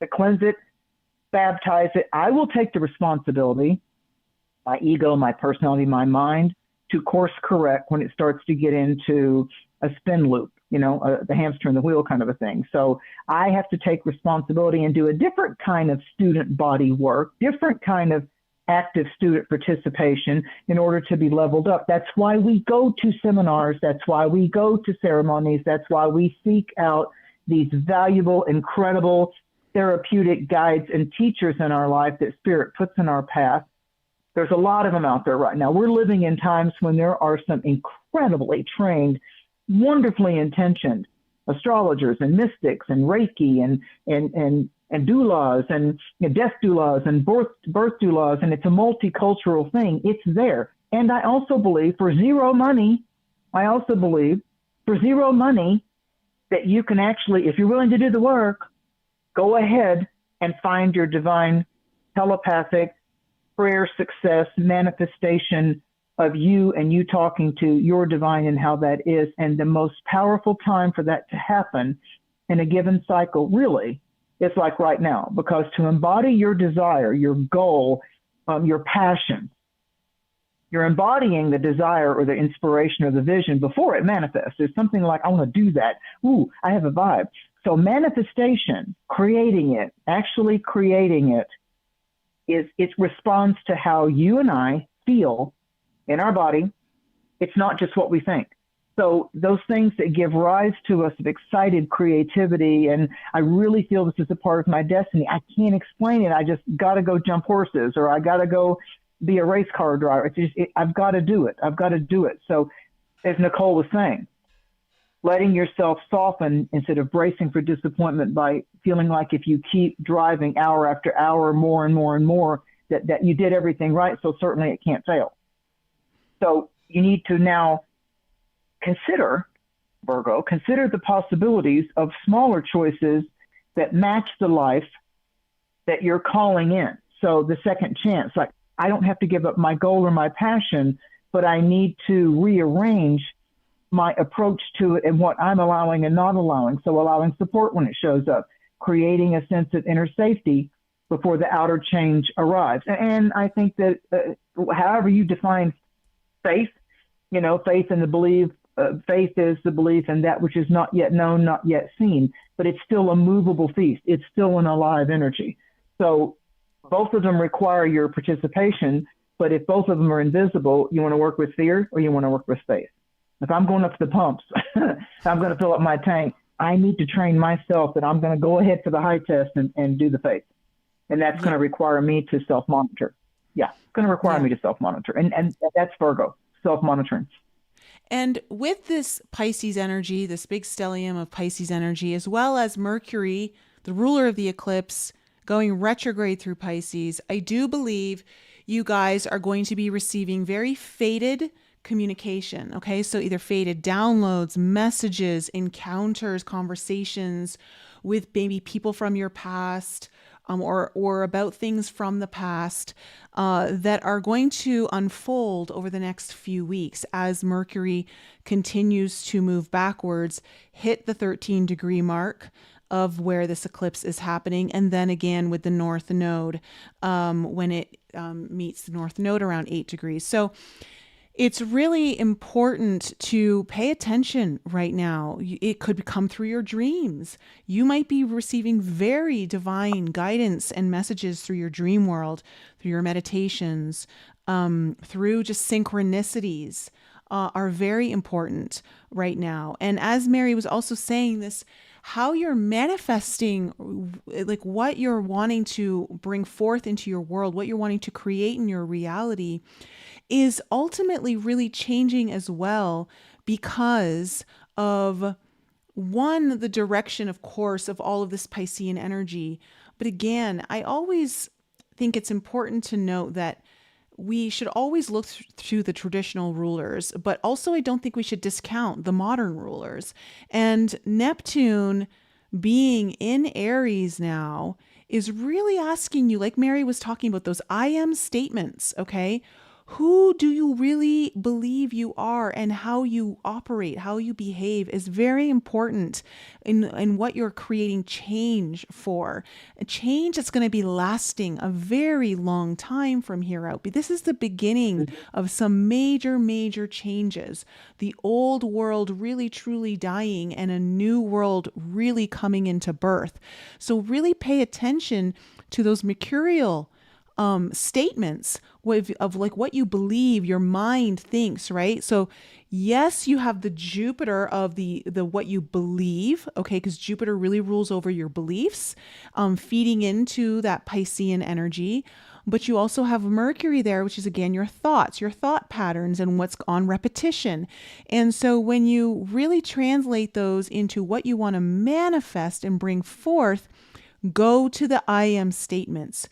to cleanse it, baptize it. I will take the responsibility, my ego, my personality, my mind, to course correct when it starts to get into a spin loop, the hamster in the wheel kind of a thing. So I have to take responsibility and do a different kind of student body work, different kind of active student participation in order to be leveled up. That's why we go to seminars. That's why we go to ceremonies. That's why we seek out these valuable, incredible therapeutic guides and teachers in our life that Spirit puts in our path. There's a lot of them out there right now. We're living in times when there are some incredibly trained, wonderfully intentioned astrologers and mystics and Reiki and doulas and death doulas and birth doulas, and it's a multicultural thing. It's there. And I also believe for zero money that you can actually, if you're willing to do the work, go ahead and find your divine telepathic prayer success manifestation of you and you talking to your divine and how that is. And the most powerful time for that to happen in a given cycle really is like right now, because to embody your desire, your goal, your passion, you're embodying the desire or the inspiration or the vision before it manifests. There's something like, I want to do that. Ooh, I have a vibe. So manifestation, creating it, actually creating it, it responds to how you and I feel in our body. It's not just what we think. So those things that give rise to us of excited creativity, and I really feel this is a part of my destiny. I can't explain it. I just got to go jump horses, or I got to go be a race car driver. I've got to do it. I've got to do it. So as Nicole was saying, letting yourself soften instead of bracing for disappointment by feeling like if you keep driving hour after hour, more and more and more, that you did everything right, so certainly it can't fail. So you need to now consider, Virgo, the possibilities of smaller choices that match the life that you're calling in. So the second chance, like, I don't have to give up my goal or my passion, but I need to rearrange my approach to it and what I'm allowing and not allowing. So allowing support when it shows up, creating a sense of inner safety before the outer change arrives. And I think that however you define faith, faith in the belief, faith is the belief in that which is not yet known, not yet seen. but it's still a movable feast. It's still an alive energy. So both of them require your participation, but if both of them are invisible, you want to work with fear or you want to work with faith. If I'm going up to the pumps, I'm going to fill up my tank, I need to train myself that I'm going to go ahead for the high test and do the faith. And that's going to require me to self-monitor. Yeah, it's going to require me to self-monitor. And that's Virgo, self-monitoring. And with this Pisces energy, this big stellium of Pisces energy, as well as Mercury, the ruler of the eclipse, going retrograde through Pisces, I do believe you guys are going to be receiving very fated communication. Okay, so either fated downloads, messages, encounters, conversations with maybe people from your past, or about things from the past that are going to unfold over the next few weeks as Mercury continues to move backwards, hit the 13-degree mark of where this eclipse is happening, and then again with the North Node when it meets the North Node around 8 degrees. So it's really important to pay attention right now. It could come through your dreams. You might be receiving very divine guidance and messages through your dream world, through your meditations, through just synchronicities are very important right now. And as Mary was also saying this, how you're manifesting, like what you're wanting to bring forth into your world, what you're wanting to create in your reality, is ultimately really changing as well because of, one, the direction, of course, of all of this Piscean energy. But again, I always think it's important to note that we should always look through the traditional rulers, but also I don't think we should discount the modern rulers. And Neptune being in Aries now is really asking you, like Mary was talking about, those I am statements, okay? Who do you really believe you are, and how you operate, how you behave is very important in what you're creating change for. A change that's going to be lasting a very long time from here out. But this is the beginning of some major, major changes. The old world really truly dying and a new world really coming into birth. So really pay attention to those mercurial statements of like what you believe, your mind thinks, right? So yes, you have the Jupiter of the what you believe, okay, because Jupiter really rules over your beliefs, feeding into that Piscean energy. But you also have Mercury there, which is again your thoughts, your thought patterns, and what's on repetition. And so when you really translate those into what you want to manifest and bring forth, go to the I am statements.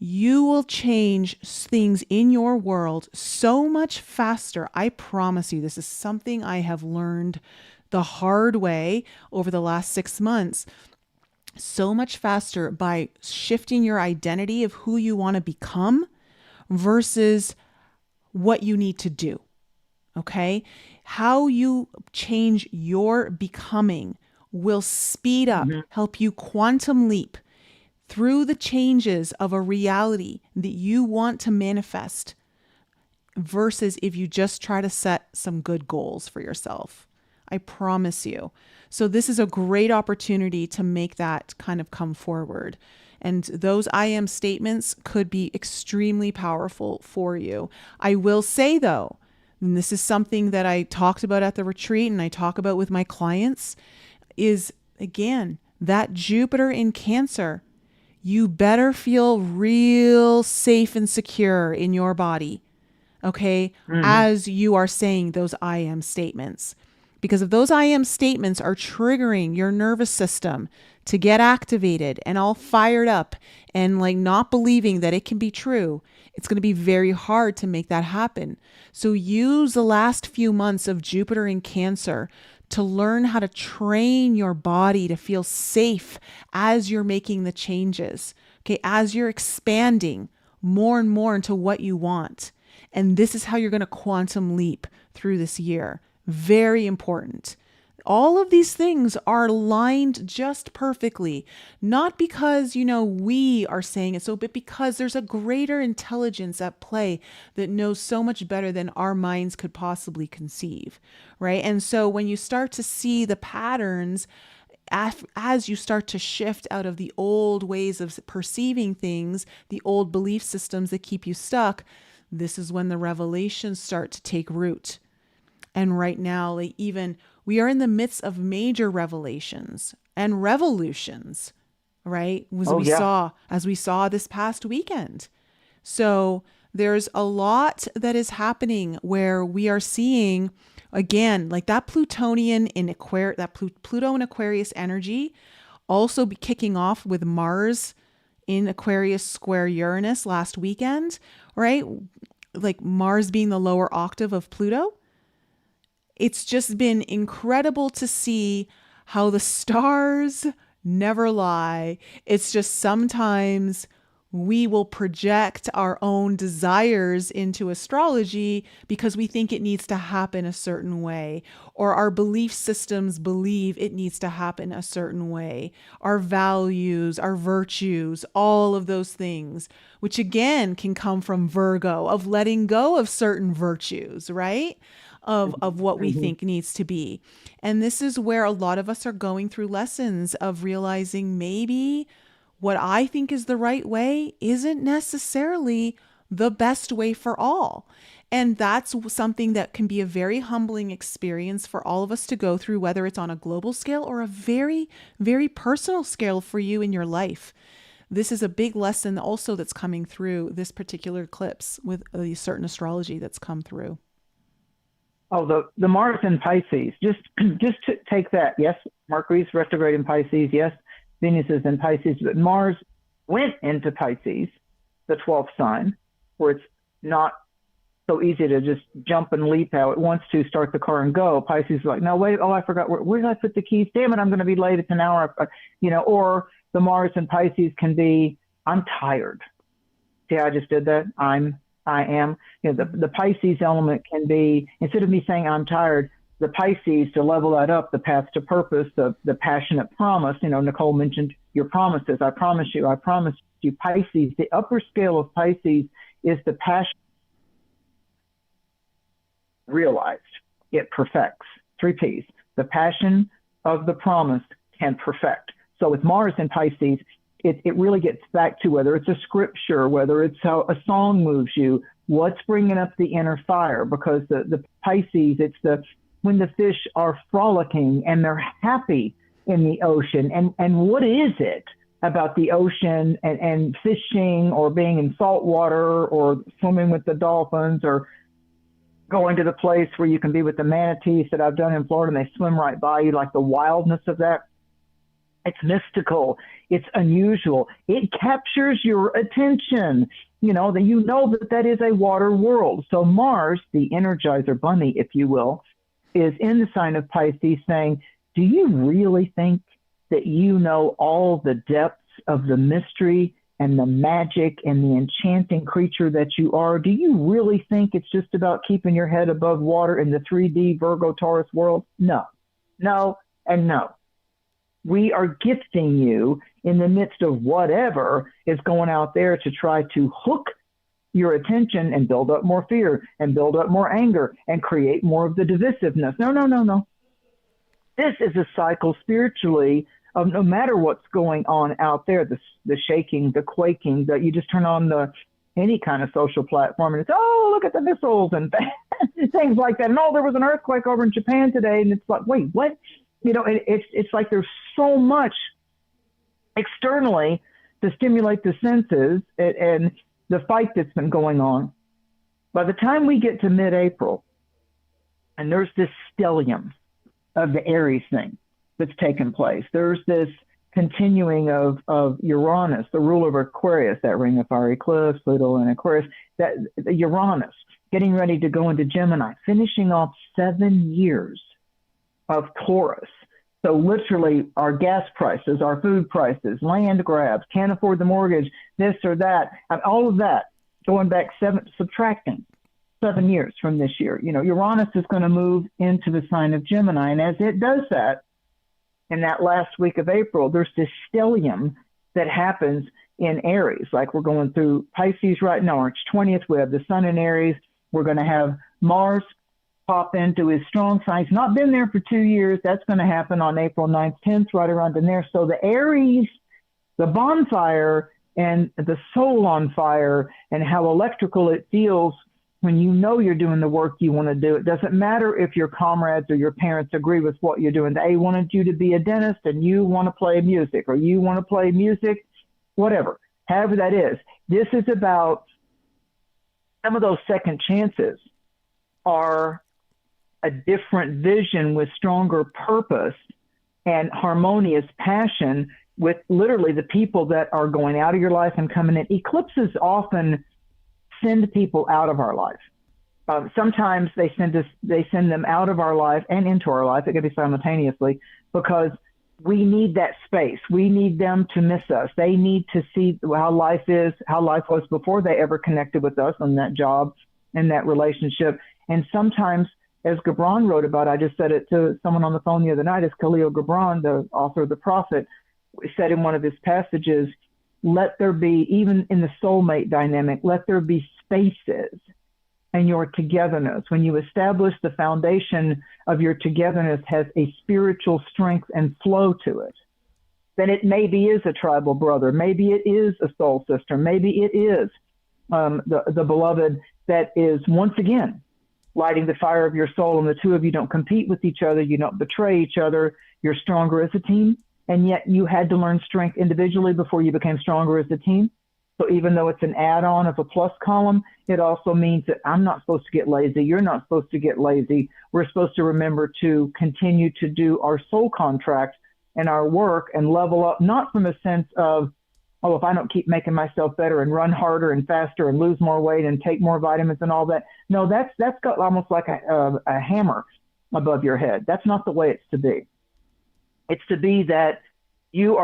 You will change things in your world so much faster. I promise you, this is something I have learned the hard way over the last 6 months. So much faster by shifting your identity of who you want to become versus what you need to do. Okay? How you change your becoming will speed up, help you quantum leap through the changes of a reality that you want to manifest versus if you just try to set some good goals for yourself. I promise you. So this is a great opportunity to make that kind of come forward. And those I am statements could be extremely powerful for you. I will say though, and this is something that I talked about at the retreat and I talk about with my clients, is again, that Jupiter in Cancer. You better feel real safe and secure in your body, okay, as you are saying those I am statements. Because if those I am statements are triggering your nervous system to get activated and all fired up and like not believing that it can be true, it's going to be very hard to make that happen. So use the last few months of Jupiter in Cancer to learn how to train your body to feel safe as you're making the changes, okay, as you're expanding more and more into what you want. And this is how you're going to quantum leap through this year. Very important. All of these things are aligned just perfectly, not because, we are saying it so, but because there's a greater intelligence at play that knows so much better than our minds could possibly conceive, right? And so when you start to see the patterns as you start to shift out of the old ways of perceiving things, the old belief systems that keep you stuck, this is when the revelations start to take root. And right now, like, even we are in the midst of major revelations and revolutions, right? As we saw this past weekend. So there's a lot that is happening where we are seeing, again, like that Plutonian in Aquarius, that Pluto and Aquarius energy also be kicking off with Mars in Aquarius square Uranus last weekend, right? Like Mars being the lower octave of Pluto. It's just been incredible to see how the stars never lie. It's just sometimes we will project our own desires into astrology because we think it needs to happen a certain way, or our belief systems believe it needs to happen a certain way. Our values, our virtues, all of those things, which again can come from Virgo, of letting go of certain virtues, right? Of what we think needs to be. And this is where a lot of us are going through lessons of realizing maybe what I think is the right way isn't necessarily the best way for all. And that's something that can be a very humbling experience for all of us to go through, whether it's on a global scale or a very, very personal scale for you in your life. This is a big lesson also that's coming through this particular eclipse with a certain astrology that's come through. Oh, the Mars in Pisces, just to take that. Yes, Mercury's retrograde in Pisces. Yes, Venus is in Pisces, but Mars went into Pisces, the 12th sign, where it's not so easy to just jump and leap how it wants to, start the car and go. Pisces is like, no, wait, oh, I forgot, where did I put the keys? Damn it, I'm going to be late, it's an hour. Or the Mars in Pisces can be, I'm tired. See, I just did that. I am. The Pisces element can be, instead of me saying I'm tired, the Pisces, to level that up, the path to purpose, the passionate promise. Nicole mentioned your promises. I promise you. Pisces, the upper scale of Pisces is the passion realized. It perfects. 3 P's. The passion of the promise can perfect. So with Mars in Pisces, it really gets back to whether it's a scripture, whether it's how a song moves you, what's bringing up the inner fire, because the Pisces, it's when the fish are frolicking and they're happy in the ocean. And what is it about the ocean and fishing, or being in salt water, or swimming with the dolphins, or going to the place where you can be with the manatees that I've done in Florida, and they swim right by you, like the wildness of that? It's mystical. It's unusual. It captures your attention. That is a water world. So Mars, the Energizer Bunny, if you will, is in the sign of Pisces, saying, do you really think that you know all the depths of the mystery and the magic and the enchanting creature that you are? Do you really think it's just about keeping your head above water in the 3D Virgo Taurus world? No, and no. We are gifting you in the midst of whatever is going out there to try to hook your attention and build up more fear and build up more anger and create more of the divisiveness. No. This is a cycle spiritually of no matter what's going on out there, the shaking, the quaking, that you just turn on any kind of social platform and it's, oh, look at the missiles and things like that. And there was an earthquake over in Japan today. And it's like, wait, what? It's like there's so much externally to stimulate the senses and the fight that's been going on. By the time we get to mid-April, and there's this stellium of the Aries thing that's taken place, there's this continuing of Uranus, the ruler of Aquarius, that ring of fiery eclipse, Pluto and Aquarius, that Uranus getting ready to go into Gemini, finishing off 7 years of Taurus. So literally our gas prices, our food prices, land grabs, can't afford the mortgage, this or that, and all of that going back subtracting 7 years from this year. Uranus is going to move into the sign of Gemini. And as it does that, in that last week of April, there's this stellium that happens in Aries. Like we're going through Pisces right now, March 20th, we have the sun in Aries. We're going to have Mars pop into his strong sign. He's not been there for 2 years. That's going to happen on April 9th, 10th, right around in there. So the Aries, the bonfire, and the soul on fire, and how electrical it feels when you know you're doing the work you want to do. It doesn't matter if your comrades or your parents agree with what you're doing. They wanted you to be a dentist and you want to play music, or you want to play music, whatever, however that is. This is about some of those second chances are a different vision with stronger purpose and harmonious passion with literally the people that are going out of your life and coming in. Eclipses often send people out of our life. Sometimes they send them out of our life and into our life. It could be simultaneously, because we need that space. We need them to miss us. They need to see how life is, how life was before they ever connected with us on that job and that relationship. And sometimes, as Gibran wrote about, I just said it to someone on the phone the other night, as Khalil Gibran, the author of The Prophet, said in one of his passages, let there be, even in the soulmate dynamic, let there be spaces and your togetherness. When you establish the foundation of your togetherness has a spiritual strength and flow to it, then it maybe is a tribal brother, maybe it is a soul sister, maybe it is the beloved that is once again lighting the fire of your soul, and the two of you don't compete with each other, you don't betray each other, you're stronger as a team, and yet you had to learn strength individually before you became stronger as a team. So even though it's an add-on of a plus column, it also means that I'm not supposed to get lazy, you're not supposed to get lazy. We're supposed to remember to continue to do our soul contract and our work and level up, not from a sense of, oh, if I don't keep making myself better and run harder and faster and lose more weight and take more vitamins and all that. No, that's got almost like a hammer above your head. That's not the way it's to be. It's to be that you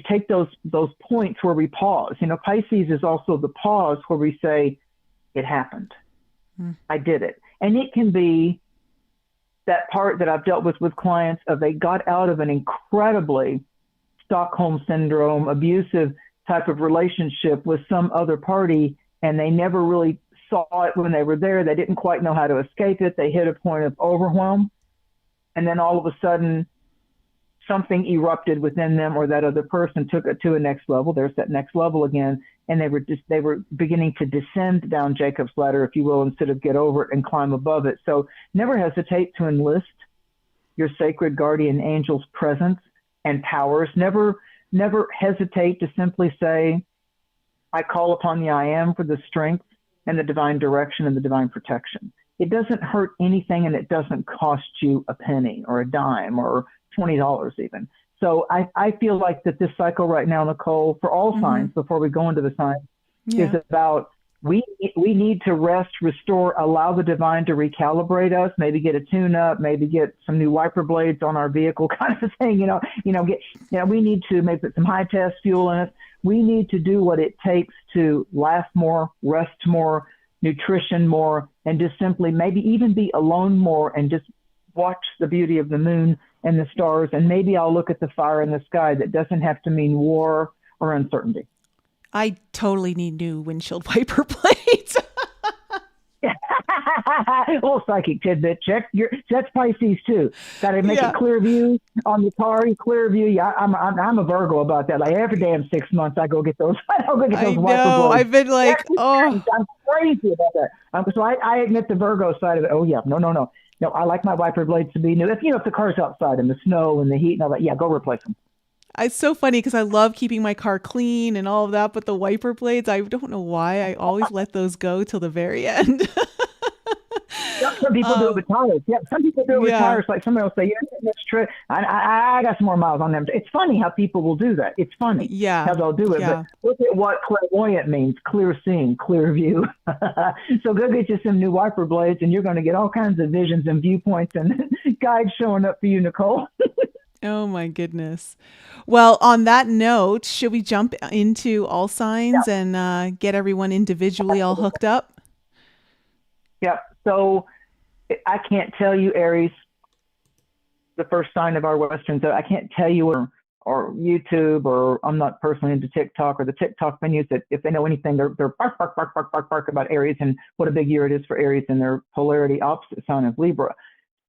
take those points where we pause. You know, Pisces is also the pause where we say, it happened. I did it. And it can be that part that I've dealt with clients of, they got out of an incredibly Stockholm syndrome, abusive type of relationship with some other party, and they never really saw it when they were there. They didn't quite know how to escape it. They hit a point of overwhelm, and then all of a sudden something erupted within them, or that other person took it to a next level. There's that next level again, and they were beginning to descend down Jacob's ladder, if you will, instead of get over it and climb above it. So never hesitate to enlist your sacred guardian angel's presence and powers. Never hesitate to simply say, I call upon the I am for the strength and the divine direction and the divine protection. It doesn't hurt anything, and it doesn't cost you a penny or a dime or $20 even. So I feel like that this cycle right now, Nicole, for all signs, before we go into the signs, is about we need to rest, restore, allow the divine to recalibrate us, maybe get a tune-up, maybe get some new wiper blades on our vehicle, kind of thing. We need to maybe put some high-test fuel in it. We need to do what it takes to laugh more, rest more, nutrition more, and just simply maybe even be alone more and just watch the beauty of the moon and the stars. And maybe I'll look at the fire in the sky that doesn't have to mean war or uncertainty. I totally need new windshield wiper blades. Little psychic tidbit. Check that's Pisces too. Got to make it clear view on the car. Clear view. Yeah, I'm a Virgo about that. Like every damn 6 months, I go get those. I know. Wiper blades. I've been like, I'm crazy about that. So I admit the Virgo side of it. Oh yeah, no. I like my wiper blades to be new. If the car's outside in the snow and the heat and all that, yeah, go replace them. It's so funny because I love keeping my car clean and all of that, but the wiper blades, I don't know why. I always let those go till the very end. Some people do it with tires. Yeah, some people do it with tires. Like somebody will say, that's true. I got some more miles on them. It's funny how people will do that. It's funny how they'll do it. But look at what clairvoyant means: clear seeing, clear view. So go get you some new wiper blades, and you're going to get all kinds of visions and viewpoints and guides showing up for you, Nicole. Oh my goodness. Well, on that note, should we jump into all signs and get everyone individually all hooked up? Yeah. So I can't tell you, Aries, the first sign of our Western zone. I can't tell you or YouTube, or I'm not personally into TikTok, or the TikTok menus that if they know anything, they're bark, bark, bark, bark, bark, bark about Aries and what a big year it is for Aries and their polarity opposite sign of Libra.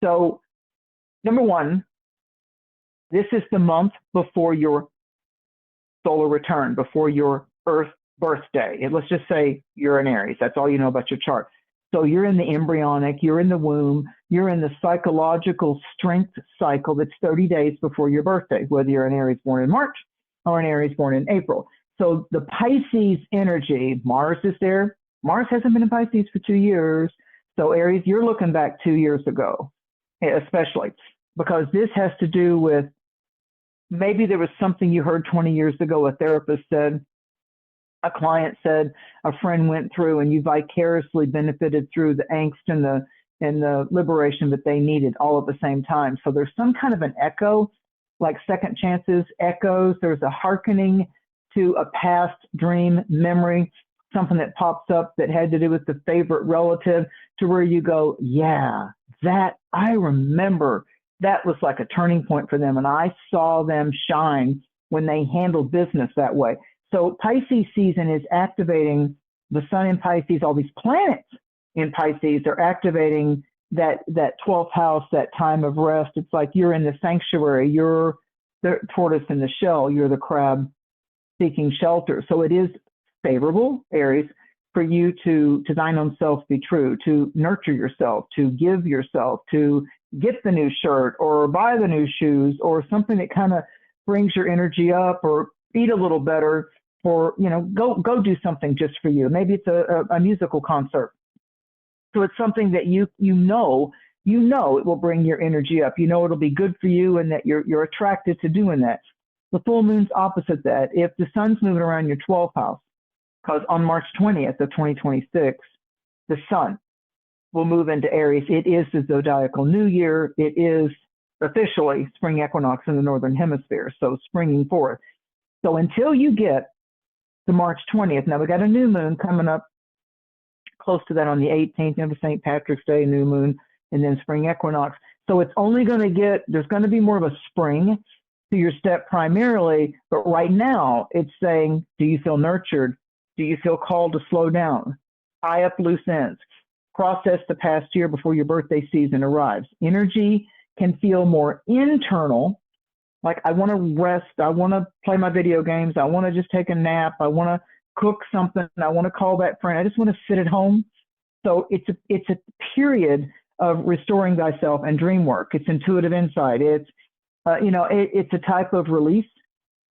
So number one, this is the month before your solar return, before your Earth birthday. And let's just say you're an Aries. That's all you know about your chart. So you're in the embryonic, you're in the womb, you're in the psychological strength cycle that's 30 days before your birthday, whether you're an Aries born in March or an Aries born in April. So the Pisces energy, Mars is there. Mars hasn't been in Pisces for 2 years. So Aries, you're looking back 2 years ago, especially because this has to do with maybe there was something you heard 20 years ago, a therapist said, a client said, a friend went through, and you vicariously benefited through the angst and the liberation that they needed all at the same time. So there's some kind of an echo, like second chances, echoes. There's a hearkening to a past dream memory, something that pops up that had to do with the favorite relative, to where you go, yeah, that I remember. That was like a turning point for them. And I saw them shine when they handled business that way. So Pisces season is activating the sun in Pisces. All these planets in Pisces are activating that 12th house, that time of rest. It's like you're in the sanctuary. You're the tortoise in the shell. You're the crab seeking shelter. So it is favorable, Aries, for you to thine own self be true, to nurture yourself, to give yourself, to get the new shirt or buy the new shoes or something that kind of brings your energy up, or eat a little better, or go do something just for you. Maybe it's a musical concert. So it's something that you know it will bring your energy up. You know it'll be good for you, and that you're attracted to doing that. The full moon's opposite that. If the sun's moving around your 12th house, because on March 20th of 2026, the sun will move into Aries. It is the zodiacal new year. It is officially spring equinox in the northern hemisphere, so springing forth. So until you get to March 20th, now we got a new moon coming up close to that on the 18th, the St. Patrick's Day new moon, and then spring equinox. So it's only going to there's going to be more of a spring to your step primarily, but right now it's saying, do you feel nurtured? Do you feel called to slow down? Tie up loose ends. Process the past year before your birthday season arrives. Energy can feel more internal, like I want to rest, I want to play my video games, I want to just take a nap, I want to cook something, I want to call that friend, I just want to sit at home. So it's a period of restoring thyself and dream work. It's intuitive insight. It's it's a type of release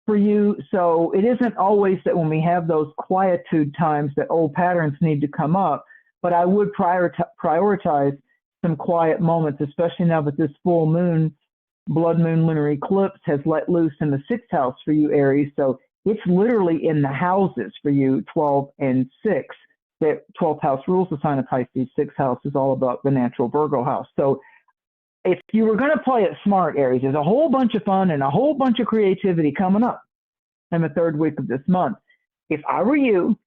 for you. So it isn't always that when we have those quietude times that old patterns need to come up, but I would prioritize some quiet moments, especially now that this full moon, blood moon lunar eclipse has let loose in the 6th house for you, Aries. So it's literally in the houses for you, 12 and 6. That 12th house rules the sign of Pisces. 6th house is all about the natural Virgo house. So if you were going to play it smart, Aries, there's a whole bunch of fun and a whole bunch of creativity coming up in the 3rd week of this month. If I were you,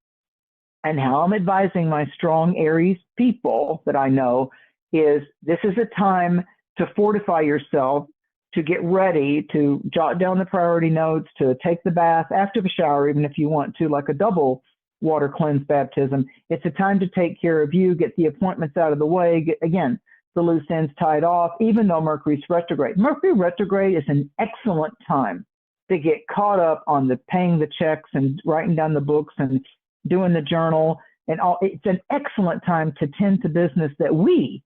and how I'm advising my strong Aries people that I know is this is a time to fortify yourself, to get ready, to jot down the priority notes, to take the bath after the shower, even if you want to, like a double water cleanse baptism. It's a time to take care of you, get the appointments out of the way, get, again, the loose ends tied off, even though Mercury's retrograde. Mercury retrograde is an excellent time to get caught up on the paying the checks and writing down the books and doing the journal and all. It's an excellent time to tend to business that we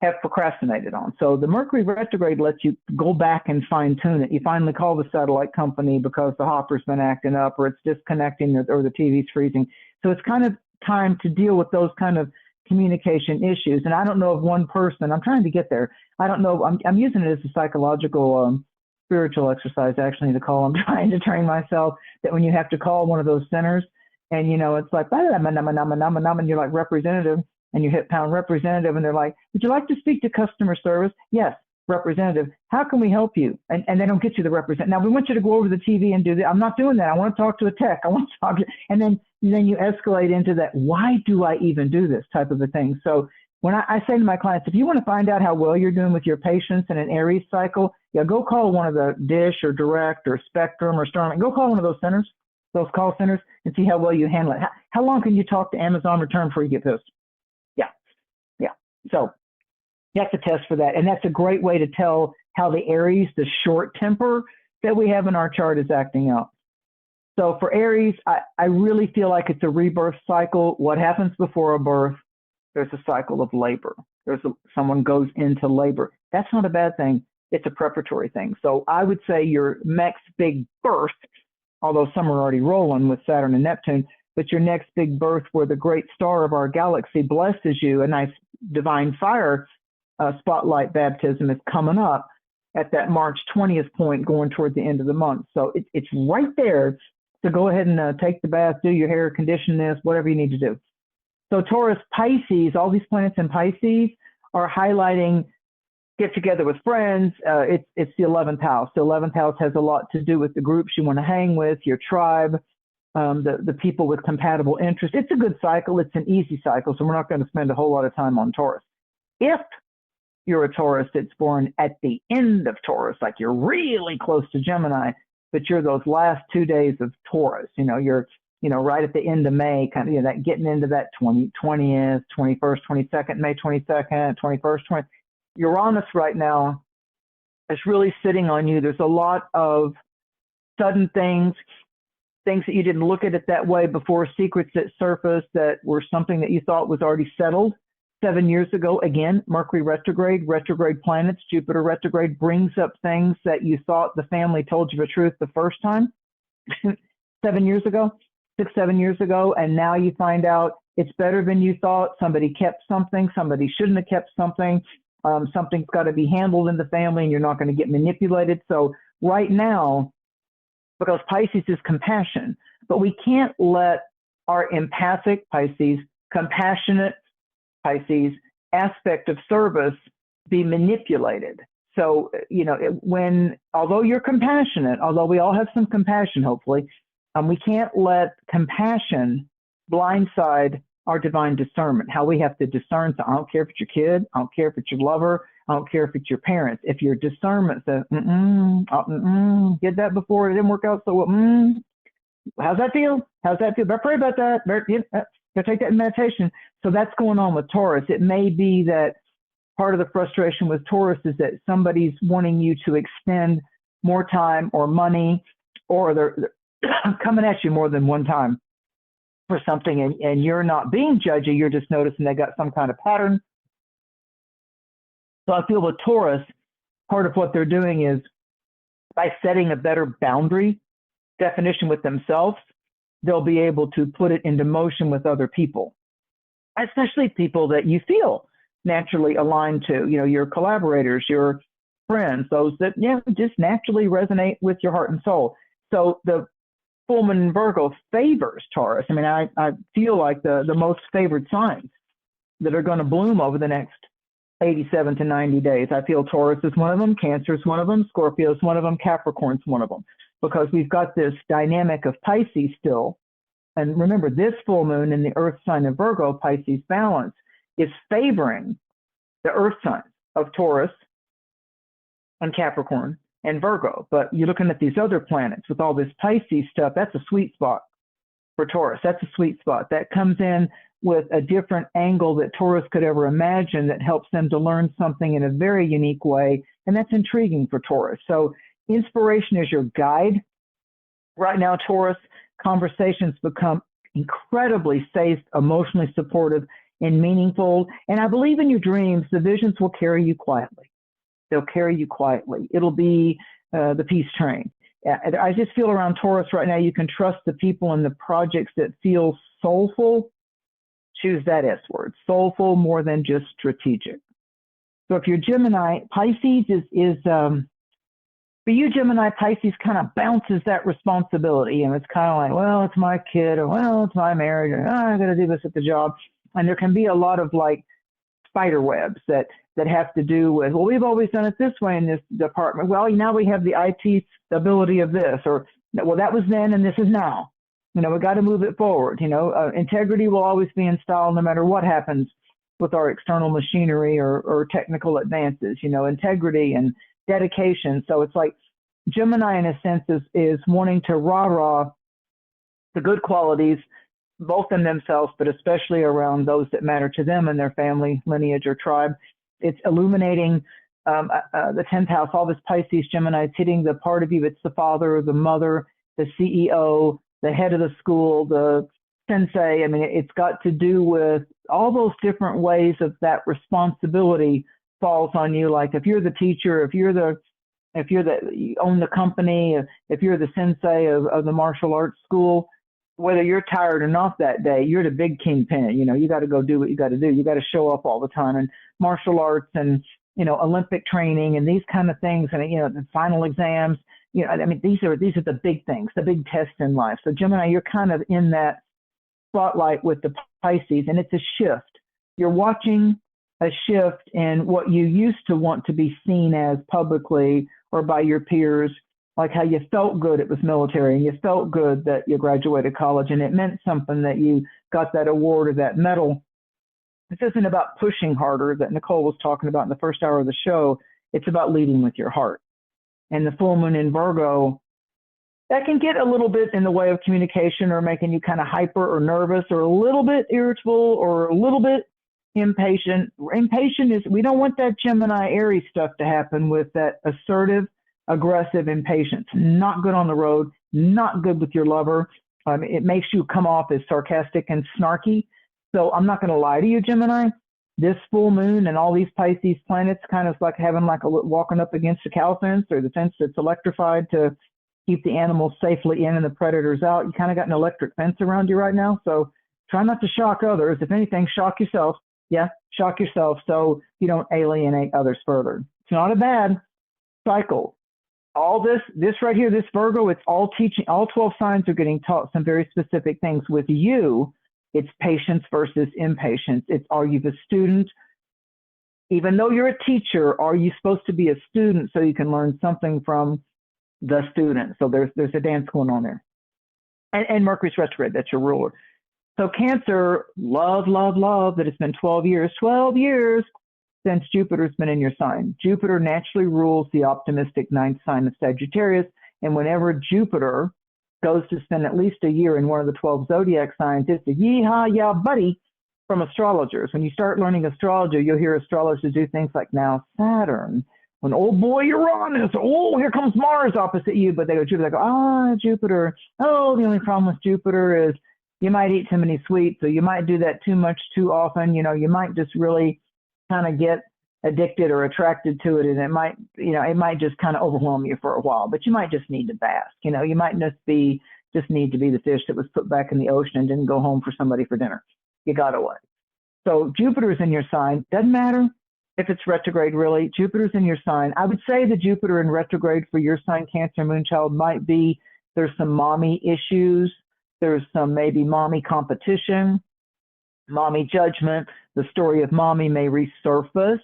have procrastinated on. So the Mercury retrograde lets you go back and fine tune it. You finally call the satellite company because the hopper's been acting up, or it's disconnecting, or the TV's freezing. So it's kind of time to deal with those kind of communication issues. And I don't know of one person, I'm trying to get there. I don't know, I'm using it as a psychological, spiritual exercise, actually, Nicole. I'm trying to train myself that when you have to call one of those centers and, it's like, and you're like representative, and you hit pound representative, and they're like, would you like to speak to customer service? Yes, representative. How can we help you? And they don't get you the representative. Now, we want you to go over to the TV and do that. I'm not doing that. I want to talk to a tech. I want to talk to, and then you escalate into that, why do I even do this type of a thing? So when I say to my clients, if you want to find out how well you're doing with your patients in an Aries cycle, Yeah, go call one of the Dish or Direct or Spectrum or Starlink. Go call one of those centers, those call centers, and see how well you handle it. How long can you talk to Amazon Return before you get pissed? Yeah, yeah. So that's a test for that. And that's a great way to tell how the Aries, the short temper that we have in our chart, is acting out. So for Aries, I really feel like it's a rebirth cycle. What happens before a birth? There's a cycle of labor. Someone goes into labor. That's not a bad thing. It's a preparatory thing. So I would say your next big birth, although some are already rolling with Saturn and Neptune, but your next big birth where the great star of our galaxy blesses you, a nice divine fire spotlight baptism is coming up at that March 20th point going toward the end of the month. So it's right there to go ahead and take the bath, do your hair, condition this, whatever you need to do. So Taurus, Pisces, all these planets in Pisces are highlighting get together with friends. It's the 11th house. The 11th house has a lot to do with the groups you want to hang with, your tribe, the people with compatible interests. It's a good cycle. It's an easy cycle, so we're not going to spend a whole lot of time on Taurus. If you're a Taurus that's born at the end of Taurus, like you're really close to Gemini, but you're those last 2 days of Taurus, you're right at the end of May, kind of, that getting into that 20th, 21st, 22nd, May 22nd, 21st, 20th. Uranus right now is really sitting on you. There's a lot of sudden things that you didn't look at it that way before, secrets that surfaced that were something that you thought was already settled 7 years ago. Again, Mercury retrograde planets, Jupiter retrograde brings up things that you thought the family told you the truth the first time 7 years ago, 7 years ago, and now you find out it's better than you thought. Somebody kept something, somebody shouldn't have kept something. Something's got to be handled in the family and you're not going to get manipulated. So right now, because Pisces is compassion, but we can't let our empathic Pisces, compassionate Pisces aspect of service be manipulated. So, although you're compassionate, although we all have some compassion, hopefully, we can't let compassion blindside our divine discernment, how we have to discern. So I don't care if it's your kid, I don't care if it's your lover, I don't care if it's your parents. If your discernment says, did that before, it didn't work out so well, how's that feel? Better pray about that. Better take that in meditation. So that's going on with Taurus. It may be that part of the frustration with Taurus is that somebody's wanting you to extend more time or money, or they're coming at you more than one time for something, and you're not being judgy, you're just noticing they got some kind of pattern. So I feel with Taurus, part of what they're doing is by setting a better boundary definition with themselves, they'll be able to put it into motion with other people, especially people that you feel naturally aligned to, your collaborators, your friends, those that just naturally resonate with your heart and soul. So the full moon in Virgo favors Taurus. I mean, I feel like the most favored signs that are going to bloom over the next 87 to 90 days. I feel Taurus is one of them, Cancer is one of them, Scorpio is one of them, Capricorn is one of them, because we've got this dynamic of Pisces still. And remember, this full moon in the earth sign of Virgo, Pisces balance, is favoring the earth signs of Taurus and Capricorn and Virgo. But you're looking at these other planets with all this Pisces stuff, that's a sweet spot for Taurus. That's a sweet spot. That comes in with a different angle that Taurus could ever imagine, that helps them to learn something in a very unique way. And that's intriguing for Taurus. So inspiration is your guide. Right now, Taurus, conversations become incredibly safe, emotionally supportive, and meaningful. And I believe in your dreams, the visions will carry you quietly. They'll carry you quietly. It'll be the peace train. I just feel around Taurus right now, you can trust the people and the projects that feel soulful. Choose that S word, soulful more than just strategic. So if you're Gemini, Pisces is for you, Gemini, Pisces kind of bounces that responsibility. And it's kind of like, well, it's my kid, or well, it's my marriage, or I got to do this at the job. And there can be a lot of like spider webs that have to do with, well, we've always done it this way in this department. Well, now we have the IT ability of this, or, well, that was then and this is now. We got to move it forward. Integrity will always be in style no matter what happens with our external machinery or technical advances. Integrity and dedication. So it's like Gemini, in a sense, is wanting to rah-rah the good qualities, both in themselves, but especially around those that matter to them and their family, lineage, or tribe. It's illuminating the 10th house. All this Pisces, Gemini, it's hitting the part of you. It's the father, the mother, the CEO, the head of the school, the sensei. I mean, it's got to do with all those different ways of that responsibility falls on you. Like if you're the teacher, if you own the company, if you're the sensei of the martial arts school, whether you're tired or not that day, you're the big kingpin. You got to go do what you got to do. You got to show up all the time. And martial arts and, Olympic training and these kind of things, and, the final exams, I mean, these are the big things, the big tests in life. So Gemini, you're kind of in that spotlight with the Pisces, and it's a shift. You're watching a shift in what you used to want to be seen as publicly or by your peers, like how you felt good it was military, and you felt good that you graduated college, and it meant something that you got that award or that medal. This isn't about pushing harder that Nicole was talking about in the first hour of the show. It's about leading with your heart. And the full moon in Virgo, that can get a little bit in the way of communication or making you kind of hyper or nervous or a little bit irritable or a little bit impatient. Impatient is, we don't want that Gemini Aries stuff to happen with that assertive, aggressive impatience. Not good on the road, not good with your lover. It makes you come off as sarcastic and snarky. So I'm not going to lie to you, Gemini. This full moon and all these Pisces planets kind of like having like walking up against a cow fence or the fence that's electrified to keep the animals safely in and the predators out. You kind of got an electric fence around you right now. So try not to shock others. If anything, shock yourself. Yeah, shock yourself so you don't alienate others further. It's not a bad cycle. All this right here, this Virgo, it's all teaching. All 12 signs are getting taught some very specific things. With you, it's patience versus impatience. It's, are you the student? Even though you're a teacher, are you supposed to be a student so you can learn something from the student? So there's a dance going on there. And Mercury's retrograde, that's your ruler. So Cancer, love that it's been 12 years since Jupiter's been in your sign. Jupiter naturally rules the optimistic ninth sign of Sagittarius. And whenever Jupiter goes to spend at least a year in one of the 12 zodiac signs, it's a yeehaw, yeah, buddy from astrologers. When you start learning astrology, you'll hear astrologers do things like, now Saturn, when old boy Uranus, oh, here comes Mars opposite you, but they go Jupiter, they go, Jupiter. Oh, the only problem with Jupiter is you might eat too many sweets, or you might do that too much too often. You might just really kind of get addicted or attracted to it, and it might just kind of overwhelm you for a while, but you might just need to bask. You might just need to be the fish that was put back in the ocean and didn't go home for somebody for dinner. You got away. So Jupiter's in your sign. Doesn't matter if it's retrograde, really. Jupiter's in your sign. I would say the Jupiter in retrograde for your sign, Cancer Moonchild, might be there's some mommy issues. There's some maybe mommy competition, mommy judgment. The story of mommy may resurface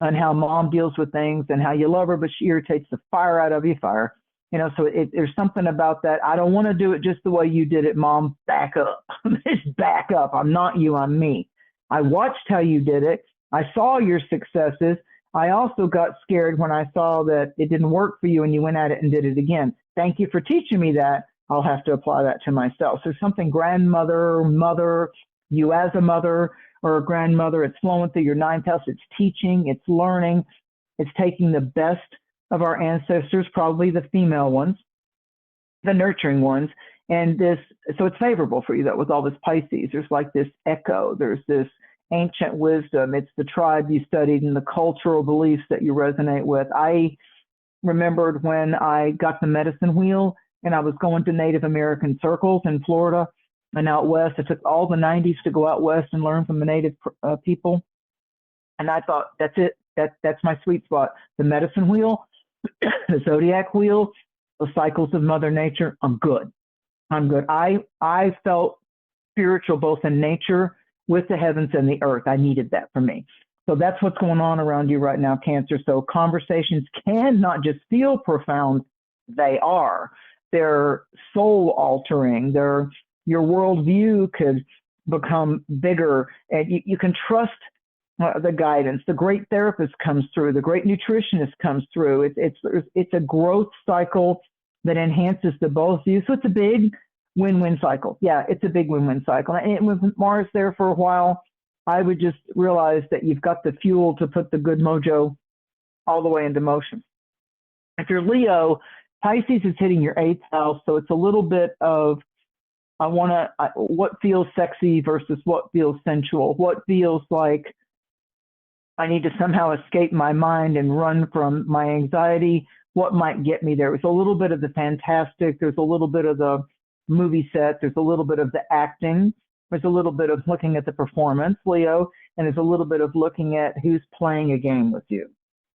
on how mom deals with things and how you love her, but she irritates the fire out of you. So there's something about that. I don't want to do it just the way you did it, Mom. Back up. Just back up. I'm not you, I'm me. I watched how you did it. I saw your successes. I also got scared when I saw that it didn't work for you and you went at it and did it again. Thank you for teaching me that. I'll have to apply that to myself. So something grandmother, mother, you as a mother or a grandmother, it's flowing through your ninth house. It's teaching, it's learning, it's taking the best of our ancestors, probably the female ones, the nurturing ones. And so it's favorable for you though, with all this Pisces. There's like this echo, there's this ancient wisdom. It's the tribe you studied and the cultural beliefs that you resonate with. I remembered when I got the medicine wheel and I was going to Native American circles in Florida and out west. I took all the 90s to go out west and learn from the Native people. And I thought, that's it. That's my sweet spot. The medicine wheel, the zodiac wheel, the cycles of Mother Nature. I'm good. I felt spiritual both in nature, with the heavens and the earth. I needed that for me. So that's what's going on around you right now, Cancer. So conversations can not just feel profound, they are. They're soul altering. Your worldview could become bigger, and you can trust the guidance. The great therapist comes through. The great nutritionist comes through. It's a growth cycle that enhances the both of you. So it's a big win-win cycle. Yeah, it's a big win-win cycle. And with Mars there for a while, I would just realize that you've got the fuel to put the good mojo all the way into motion. If you're Leo, Pisces is hitting your 8th house, so it's a little bit of what feels sexy versus what feels sensual, what feels like I need to somehow escape my mind and run from my anxiety, what might get me there. It's a little bit of the fantastic, there's a little bit of the movie set, there's a little bit of the acting, there's a little bit of looking at the performance, Leo, and there's a little bit of looking at who's playing a game with you.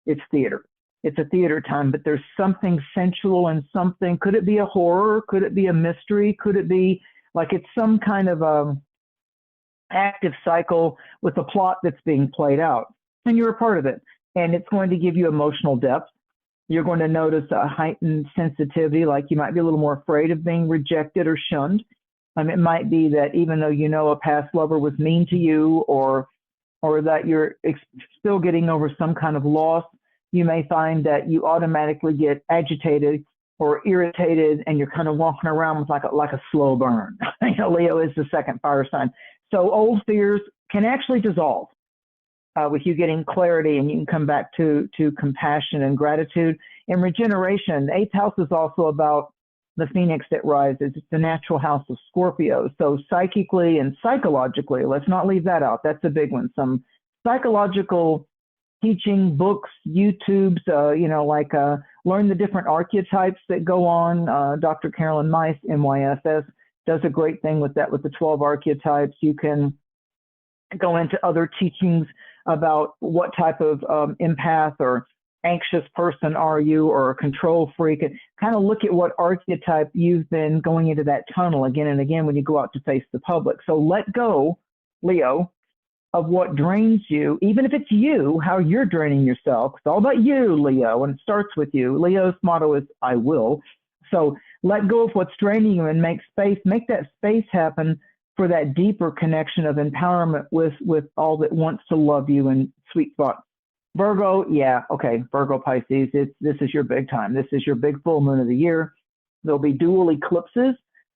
It's theater. It's a theater time, but there's something sensual and something, could it be a horror? Could it be a mystery? Could it be like it's some kind of active cycle with a plot that's being played out? And you're a part of it. And it's going to give you emotional depth. You're going to notice a heightened sensitivity, like you might be a little more afraid of being rejected or shunned. It might be that even though you know a past lover was mean to you or that you're still getting over some kind of loss, you may find that you automatically get agitated or irritated and you're kind of walking around with like a slow burn. Leo is the second fire sign. So old fears can actually dissolve with you getting clarity, and you can come back to compassion and gratitude and regeneration. The 8th house is also about the phoenix that rises. It's the natural house of Scorpio. So psychically and psychologically, let's not leave that out. That's a big one. Some psychological teaching, books, YouTubes, learn the different archetypes that go on. Dr. Carolyn Mice, MYSS, does a great thing with that, with the 12 archetypes. You can go into other teachings about what type of empath or anxious person are you, or a control freak, and kind of look at what archetype you've been going into that tunnel again and again when you go out to face the public. So let go, Leo, of what drains you, even if it's you, how you're draining yourself. It's all about you, Leo, and it starts with you. Leo's motto is, I will. So let go of what's draining you and make that space happen for that deeper connection of empowerment with all that wants to love you and sweet spot. Virgo, yeah, okay, Virgo, Pisces, this is your big time. This is your big full moon of the year. There'll be dual eclipses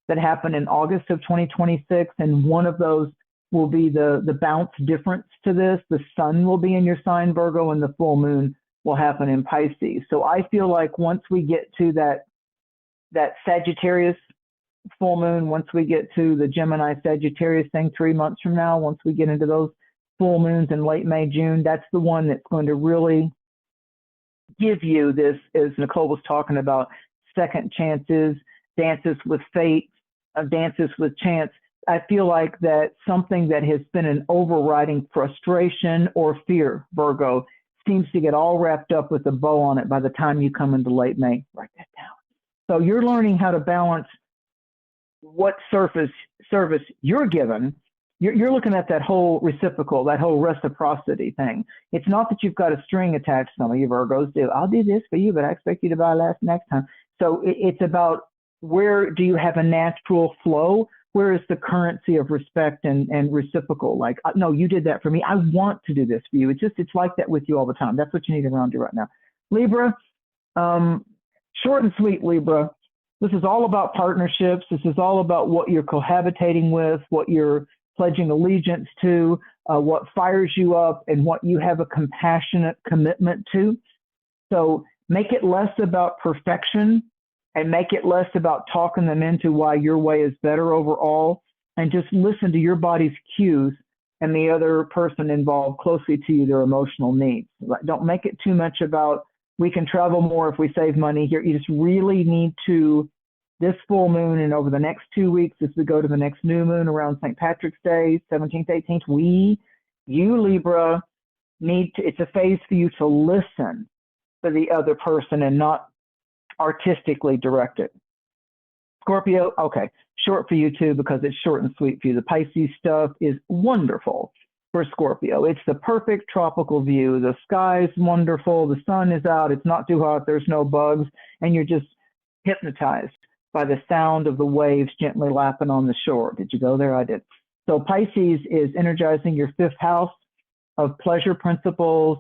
that happen in August of 2026, and one of those will be the bounce difference to this. The sun will be in your sign, Virgo, and the full moon will happen in Pisces. So I feel like once we get to that Sagittarius full moon, once we get to the Gemini Sagittarius thing 3 months from now, once we get into those full moons in late May, June, that's the one that's going to really give you this, as Nicole was talking about, second chances, dances with fate, dances with chance. I feel like that something that has been an overriding frustration or fear, Virgo, seems to get all wrapped up with a bow on it by the time you come into late May. Write that down. So you're learning how to balance what service you're given. You're looking at that whole reciprocal, that whole reciprocity thing. It's not that you've got a string attached. Some of you Virgos do. I'll do this for you, but I expect you to buy last next time. So it's about, where do you have a natural flow? Where is the currency of respect and reciprocal? Like, no, you did that for me. I want to do this for you. It's like that with you all the time. That's what you need around you right now. Libra, short and sweet, Libra. This is all about partnerships. This is all about what you're cohabitating with, what you're pledging allegiance to, what fires you up, and what you have a compassionate commitment to. So make it less about perfection and make it less about talking them into why your way is better overall, and just listen to your body's cues and the other person involved closely to you, their emotional needs. Don't make it too much about, we can travel more if we save money here. You just really need to, this full moon and over the next 2 weeks, as we go to the next new moon around St. Patrick's Day, 17th, 18th, you Libra, it's a phase for you to listen to the other person and not artistically direct it. Scorpio, okay, short for you too, because it's short and sweet for you. The Pisces stuff is wonderful for Scorpio. It's the perfect tropical view. The sky's wonderful. The sun is out. It's not too hot. There's no bugs. And you're just hypnotized by the sound of the waves gently lapping on the shore. Did you go there? I did. So Pisces is energizing your 5th house. of pleasure principles,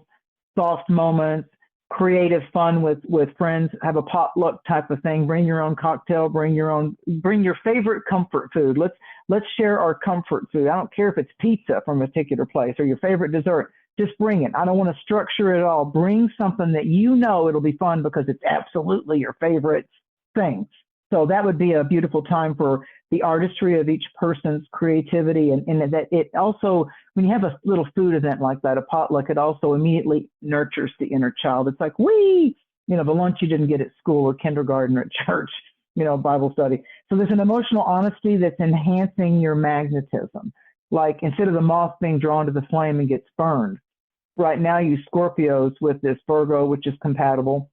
soft moments, creative fun with friends, have a potluck type of thing. Bring your own cocktail, bring your favorite comfort food. Let's share our comfort food. I don't care if it's pizza from a particular place or your favorite dessert. Just bring it. I don't want to structure it all. Bring something that you know it'll be fun because it's absolutely your favorite thing. So that would be a beautiful time for the artistry of each person's creativity. And that it also, when you have a little food event like that, a potluck, it also immediately nurtures the inner child. It's like, the lunch you didn't get at school or kindergarten or at church, Bible study. So there's an emotional honesty that's enhancing your magnetism. Like instead of the moth being drawn to the flame and gets burned, right now you Scorpios with this Virgo, which is compatible,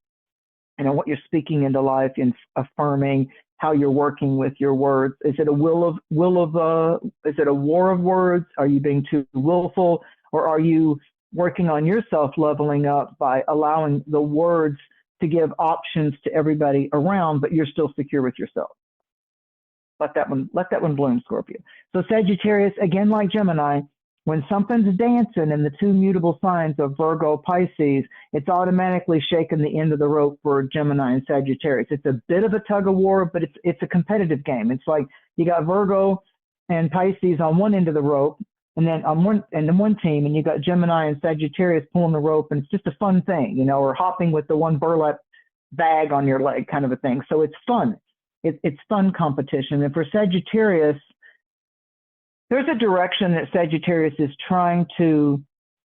what you're speaking into life and affirming how you're working with your words. Is it a is it a war of words? Are you being too willful, or are you working on yourself leveling up by allowing the words to give options to everybody around, but you're still secure with yourself? Let that one bloom, Scorpio. So Sagittarius, again, like Gemini, when something's dancing in the two mutable signs of Virgo, Pisces, it's automatically shaking the end of the rope for Gemini and Sagittarius. It's a bit of a tug of war, but it's a competitive game. It's like you got Virgo and Pisces on one end of the rope, and then on one team, and you got Gemini and Sagittarius pulling the rope, and it's just a fun thing, or hopping with the one burlap bag on your leg kind of a thing. So it's fun. It's fun competition. And for Sagittarius, there's a direction that Sagittarius is trying to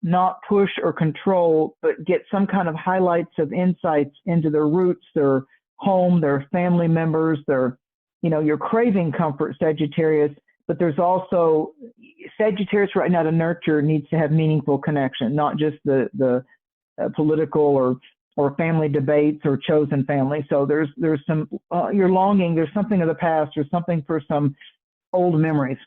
not push or control, but get some kind of highlights of insights into their roots, their home, their family members, you're craving comfort, Sagittarius, but there's also Sagittarius right now to nurture needs to have meaningful connection, not just the political or family debates or chosen family. So there's some, you're longing, there's something of the past or something for some old memories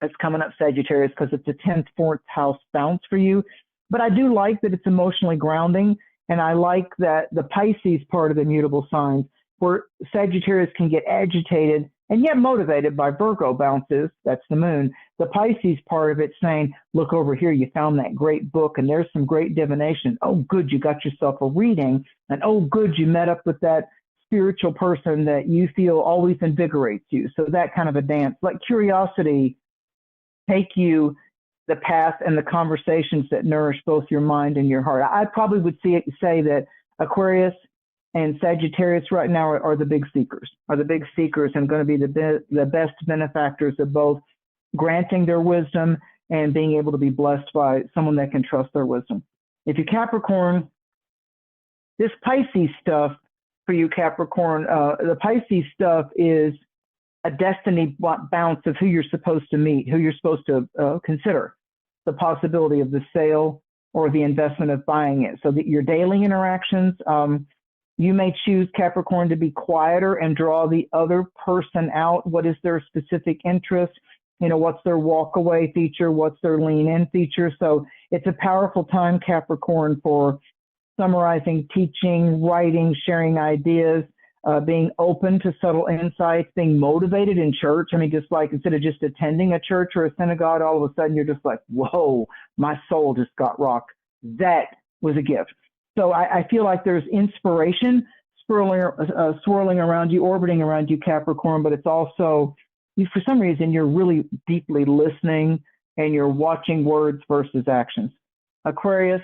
that's coming up, Sagittarius, because it's a 10th, 4th house bounce for you. But I do like that it's emotionally grounding. And I like that the Pisces part of the mutable signs, where Sagittarius can get agitated and yet motivated by Virgo bounces, that's the moon. The Pisces part of it saying, look over here, you found that great book and there's some great divination. Oh, good, you got yourself a reading. And oh, good, you met up with that spiritual person that you feel always invigorates you. So that kind of a dance, let curiosity take you the path and the conversations that nourish both your mind and your heart. I probably would say that Aquarius and Sagittarius right now are the big seekers, and going to be the best benefactors of both granting their wisdom and being able to be blessed by someone that can trust their wisdom. If you're Capricorn, this Pisces stuff for you, Capricorn, the Pisces stuff is a destiny bounce of who you're supposed to meet, who you're supposed to consider, the possibility of the sale or the investment of buying it. So that your daily interactions, you may choose, Capricorn, to be quieter and draw the other person out. What is their specific interest? What's their walk away feature? What's their lean in feature? So it's a powerful time, Capricorn, for summarizing, teaching, writing, sharing ideas, being open to subtle insights, being motivated in church. I mean, just like instead of just attending a church or a synagogue, all of a sudden you're just like, whoa, my soul just got rocked. That was a gift. So I feel like there's inspiration swirling around you, orbiting around you, Capricorn, but it's also, for some reason, you're really deeply listening and you're watching words versus actions. Aquarius,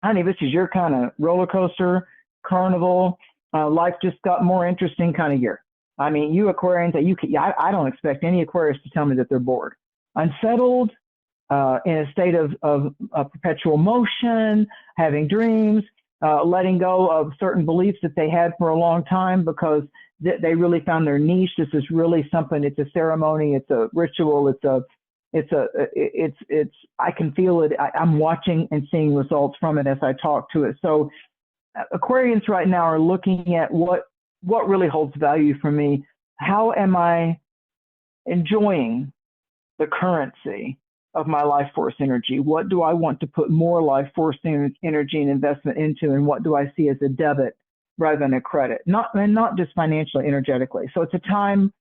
honey, this is your kind of roller coaster, carnival, life just got more interesting kind of year. I mean, you Aquarians, I don't expect any Aquarius to tell me that they're bored. Unsettled, in a state of perpetual motion, having dreams, letting go of certain beliefs that they had for a long time because they really found their niche. This is really something. It's a ceremony. It's a ritual. I can feel it. I'm watching and seeing results from it as I talk to it. So Aquarians right now are looking at what really holds value for me. How am I enjoying the currency of my life force energy? What do I want to put more life force energy and investment into, and what do I see as a debit rather than a credit? Not just financially, energetically. So it's a time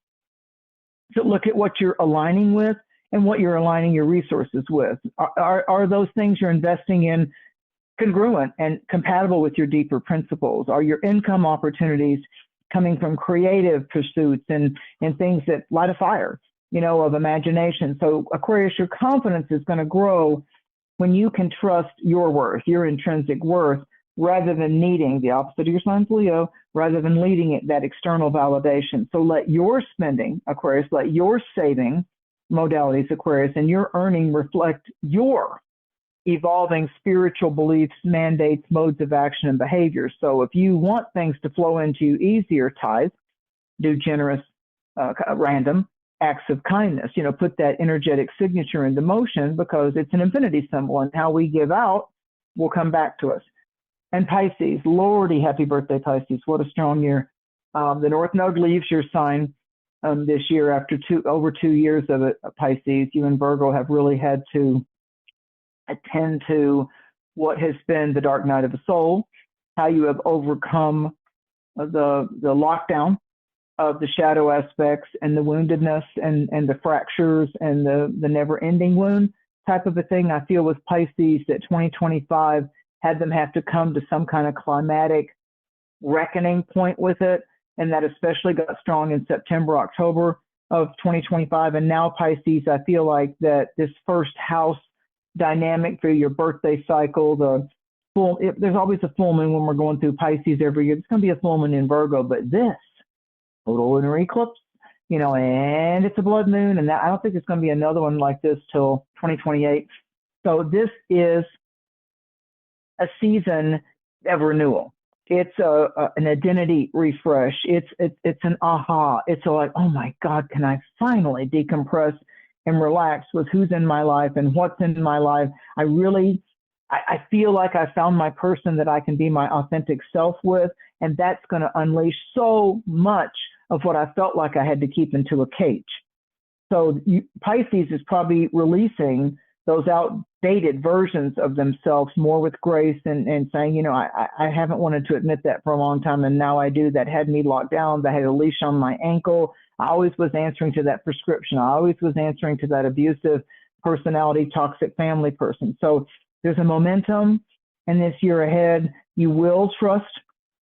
to look at what you're aligning with and what you're aligning your resources with. Are those things you're investing in congruent and compatible with your deeper principles? Are your income opportunities coming from creative pursuits and things that light a fire, of imagination? So Aquarius, your confidence is going to grow when you can trust your worth, your intrinsic worth, rather than needing the opposite of your sign's Leo, rather than needing that external validation. So let your spending, Aquarius, let your saving modalities, Aquarius, and your earning reflect your evolving spiritual beliefs, mandates, modes of action, and behaviors. So if you want things to flow into you easier, tithe, do generous, random acts of kindness. Put that energetic signature into motion, because it's an infinity symbol, and how we give out will come back to us. And Pisces, Lordy, happy birthday, Pisces. What a strong year. The North Node leaves your sign this year after over 2 years of it, Pisces. You and Virgo have really had to attend to what has been the dark night of the soul, how you have overcome the lockdown of the shadow aspects and the woundedness and the fractures and the never-ending wound type of a thing. I feel with Pisces that 2025 had them have to come to some kind of climatic reckoning point with it, and that especially got strong in September, October of 2025. And now Pisces, I feel like that this first house dynamic through your birthday cycle, there's always a full moon when we're going through Pisces every year. It's going to be a full moon in Virgo, but this total lunar eclipse, and it's a blood moon, and I don't think it's going to be another one like this till 2028. So this is a season of renewal. It's an identity refresh. It's an aha. It's like, oh my God, can I finally decompress and relax with who's in my life and what's in my life? I feel like I found my person that I can be my authentic self with, and that's going to unleash so much of what I felt like I had to keep into a cage. So Pisces is probably releasing those outdated versions of themselves more with grace and saying, I haven't wanted to admit that for a long time, and now I do. That had me locked down. That had a leash on my ankle. I always was answering to that prescription. I always was answering to that abusive personality, toxic family person. So there's a momentum in this year ahead. You will trust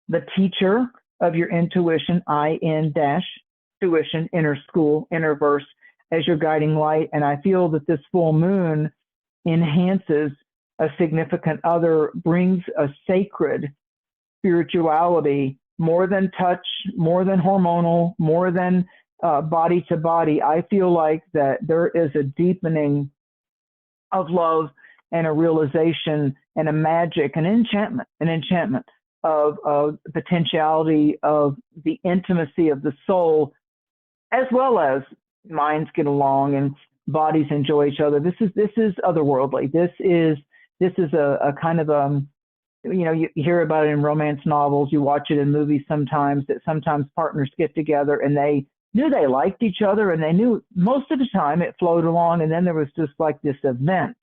the teacher of your intuition, IN-tuition, inner school, inner verse, as your guiding light. And I feel that this full moon enhances a significant other, brings a sacred spirituality, more than touch, more than hormonal, more than body to body. I feel like that there is a deepening of love and a realization and a magic, an enchantment of potentiality of the intimacy of the soul, as well as minds get along and bodies enjoy each other. This is otherworldly. This is a kind of you hear about it in romance novels, you watch it in movies sometimes, that sometimes partners get together and they knew they liked each other, and they knew most of the time it flowed along, and then there was just like this event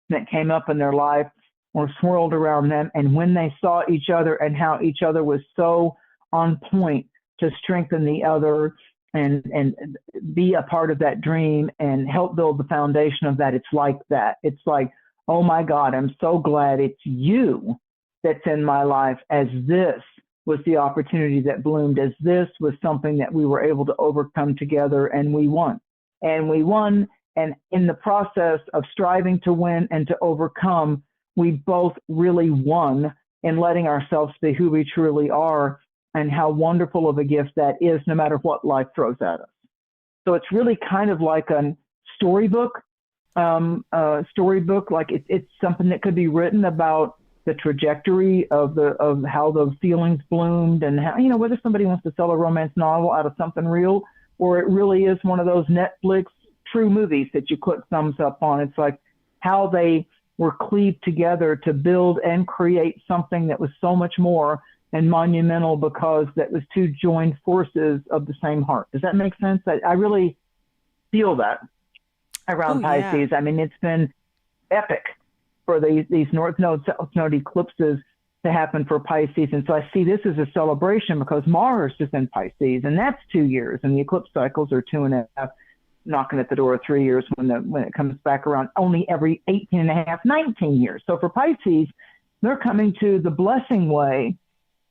that came up in their life or swirled around them, and when they saw each other and how each other was so on point to strengthen the other and be a part of that dream and help build the foundation of that, it's like that. It's like, oh my God, I'm so glad it's you that's in my life, as this was the opportunity that bloomed, as this was something that we were able to overcome together, and we won. And we won, and in the process of striving to win and to overcome, we both really won in letting ourselves be who we truly are, and how wonderful of a gift that is, no matter what life throws at us. So it's really kind of like a storybook, like it's something that could be written about the trajectory of how those feelings bloomed, and how, whether somebody wants to sell a romance novel out of something real, or it really is one of those Netflix true movies that you click thumbs up on. It's like how they were cleaved together to build and create something that was so much more and monumental, because that was two joined forces of the same heart. Does that make sense? I really feel that around Pisces. Yeah. I mean, it's been epic for these North Node, South Node eclipses to happen for Pisces. And so I see this as a celebration, because Mars is in Pisces, and that's 2 years, and the eclipse cycles are 2.5. knocking at the door of 3 years when it comes back around, only every 18 and a half, 19 years. So for Pisces, they're coming to the blessing way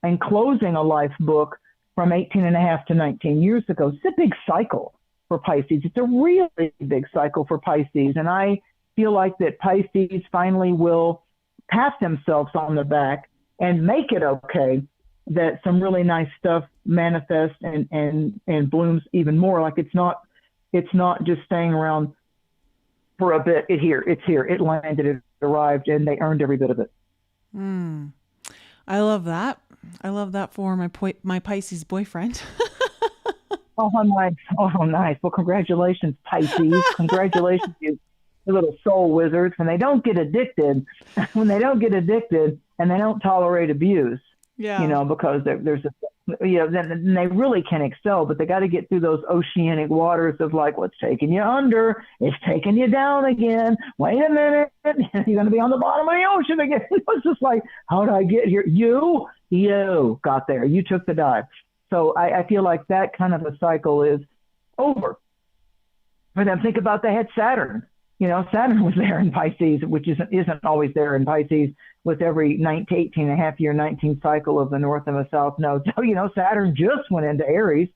and closing a life book from 18 and a half to 19 years ago. It's a big cycle for Pisces. It's a really big cycle for Pisces. And I feel like that Pisces finally will pat themselves on the back and make it okay that some really nice stuff manifests and blooms even more. Like it's not just staying around for a bit. It's here. It landed, it arrived, and they earned every bit of it. I love that. I love that for my Pisces boyfriend. Oh, nice. Oh, nice. Well, congratulations, Pisces. Congratulations, you little soul wizards. When they don't get addicted and they don't tolerate abuse, because there's then they really can excel, but they got to get through those oceanic waters of like, what's taking you under? It's taking you down again. Wait a minute. You're going to be on the bottom of the ocean again. It's just like, how did I get here? You got there. You took the dive. So I feel like that kind of a cycle is over. For them, think about they had Saturn. Saturn was there in Pisces, which isn't always there in Pisces with every 18 and a half year, 19 cycle of the North and the South node. So, Saturn just went into Aries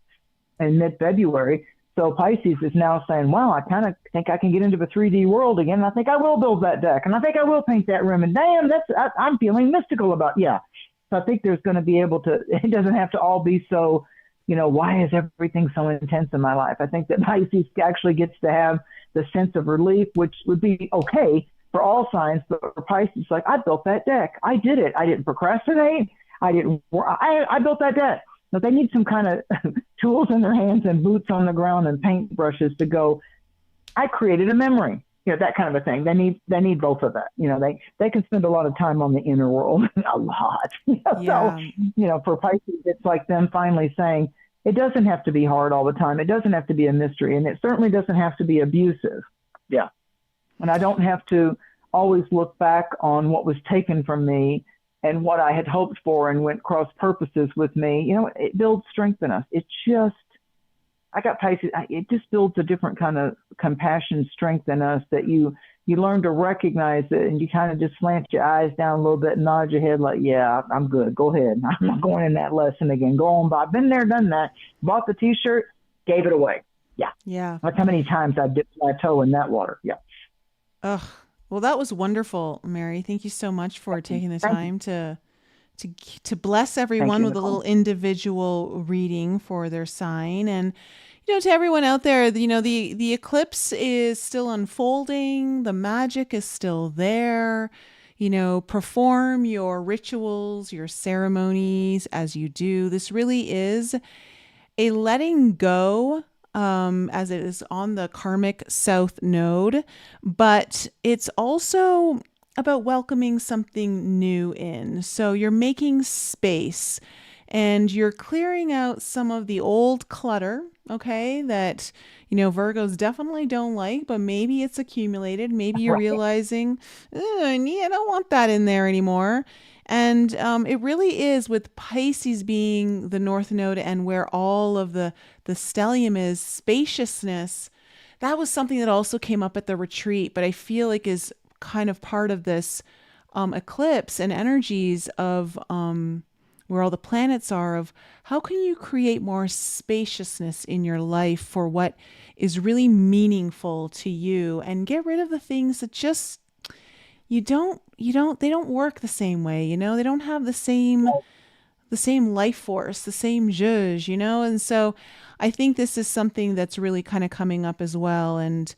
in mid-February. So Pisces is now saying, wow, I kind of think I can get into the 3D world again. And I think I will build that deck. And I think I will paint that room. And damn, I'm feeling mystical about, So I think there's going to be able to, it doesn't have to all be so, why is everything so intense in my life? I think that Pisces actually gets to have the sense of relief, which would be okay for all signs, but for Pisces, like, I built that deck. I did it. I didn't procrastinate. I built that deck. So they need some kind of tools in their hands and boots on the ground and paint brushes to go, I created a memory. That kind of a thing. They need both of that. They can spend a lot of time on the inner world, a lot. So, for Pisces, it's like them finally saying, it doesn't have to be hard all the time. It doesn't have to be a mystery, and it certainly doesn't have to be abusive. Yeah. And I don't have to always look back on what was taken from me and what I had hoped for and went cross purposes with me. It builds strength in us. I got Pisces. It just builds a different kind of compassion, strength in us that you learn to recognize it, and you kind of just slant your eyes down a little bit and nod your head like, yeah, I'm good. Go ahead. I'm not going in that lesson again. Go on, Bob. Been there, done that. Bought the T-shirt, gave it away. Yeah. Yeah. That's how many times I dipped my toe in that water. Yeah. Ugh. Well, that was wonderful, Mary. Thank you so much for taking the time to bless everyone with a little individual reading for their sign. And to everyone out there, the eclipse is still unfolding. The magic is still there. Perform your rituals, your ceremonies as you do. This really is a letting go, as it is on the karmic south node, but it's also about welcoming something new in. So you're making space and you're clearing out some of the old clutter, okay, that, Virgos definitely don't like, but maybe it's accumulated. Maybe you're realizing, I don't want that in there anymore. And it really is, with Pisces being the north node and where all of the stellium is, spaciousness. That was something that also came up at the retreat, but I feel like is kind of part of this eclipse and energies of where all the planets are, of how can you create more spaciousness in your life for what is really meaningful to you, and get rid of the things that just they don't work the same way, they don't have the same life force, the same zhuzh, and so I think this is something that's really kind of coming up as well. And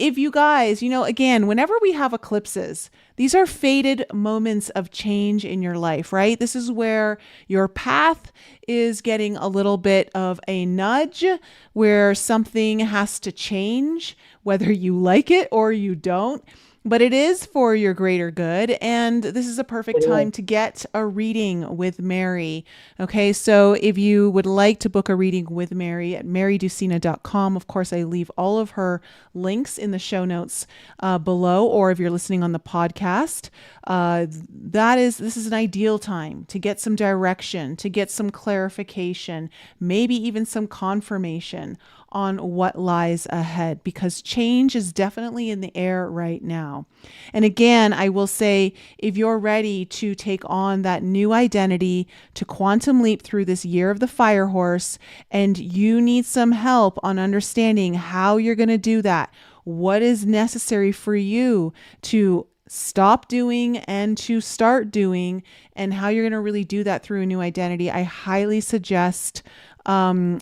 if you guys, again, whenever we have eclipses, these are fated moments of change in your life, right? This is where your path is getting a little bit of a nudge, where something has to change, whether you like it or you don't. But it is for your greater good. And this is a perfect time to get a reading with Mary. Okay, so if you would like to book a reading with Mary at marydusina.com, of course, I leave all of her links in the show notes below. Or if you're listening on the podcast, this is an ideal time to get some direction, to get some clarification, maybe even some confirmation on what lies ahead, because change is definitely in the air right now. And again, I will say, if you're ready to take on that new identity, to quantum leap through this year of the fire horse, and you need some help on understanding how you're going to do that, what is necessary for you to stop doing and to start doing, and how you're going to really do that through a new identity, I highly suggest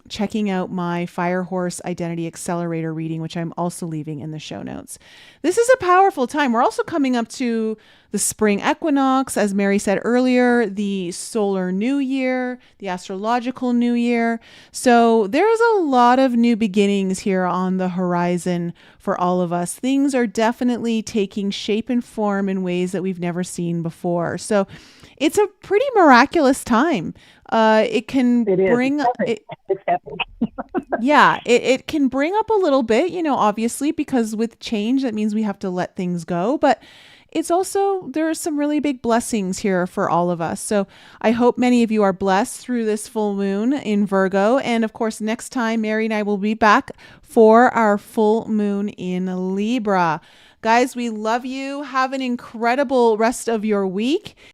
checking out my Fire Horse Identity Accelerator reading, which I'm also leaving in the show notes. This is a powerful time. We're also coming up to the spring equinox, as Mary said earlier, the solar new year, the astrological new year. So there's a lot of new beginnings here on the horizon for all of us. Things are definitely taking shape and form in ways that we've never seen before. So it's a pretty miraculous time. It can bring it's epic. Yeah, it can bring up a little bit, obviously, because with change, that means we have to let things go. But it's also, there are some really big blessings here for all of us. So I hope many of you are blessed through this full moon in Virgo. And of course, next time, Mary and I will be back for our full moon in Libra. Guys, we love you. Have an incredible rest of your week.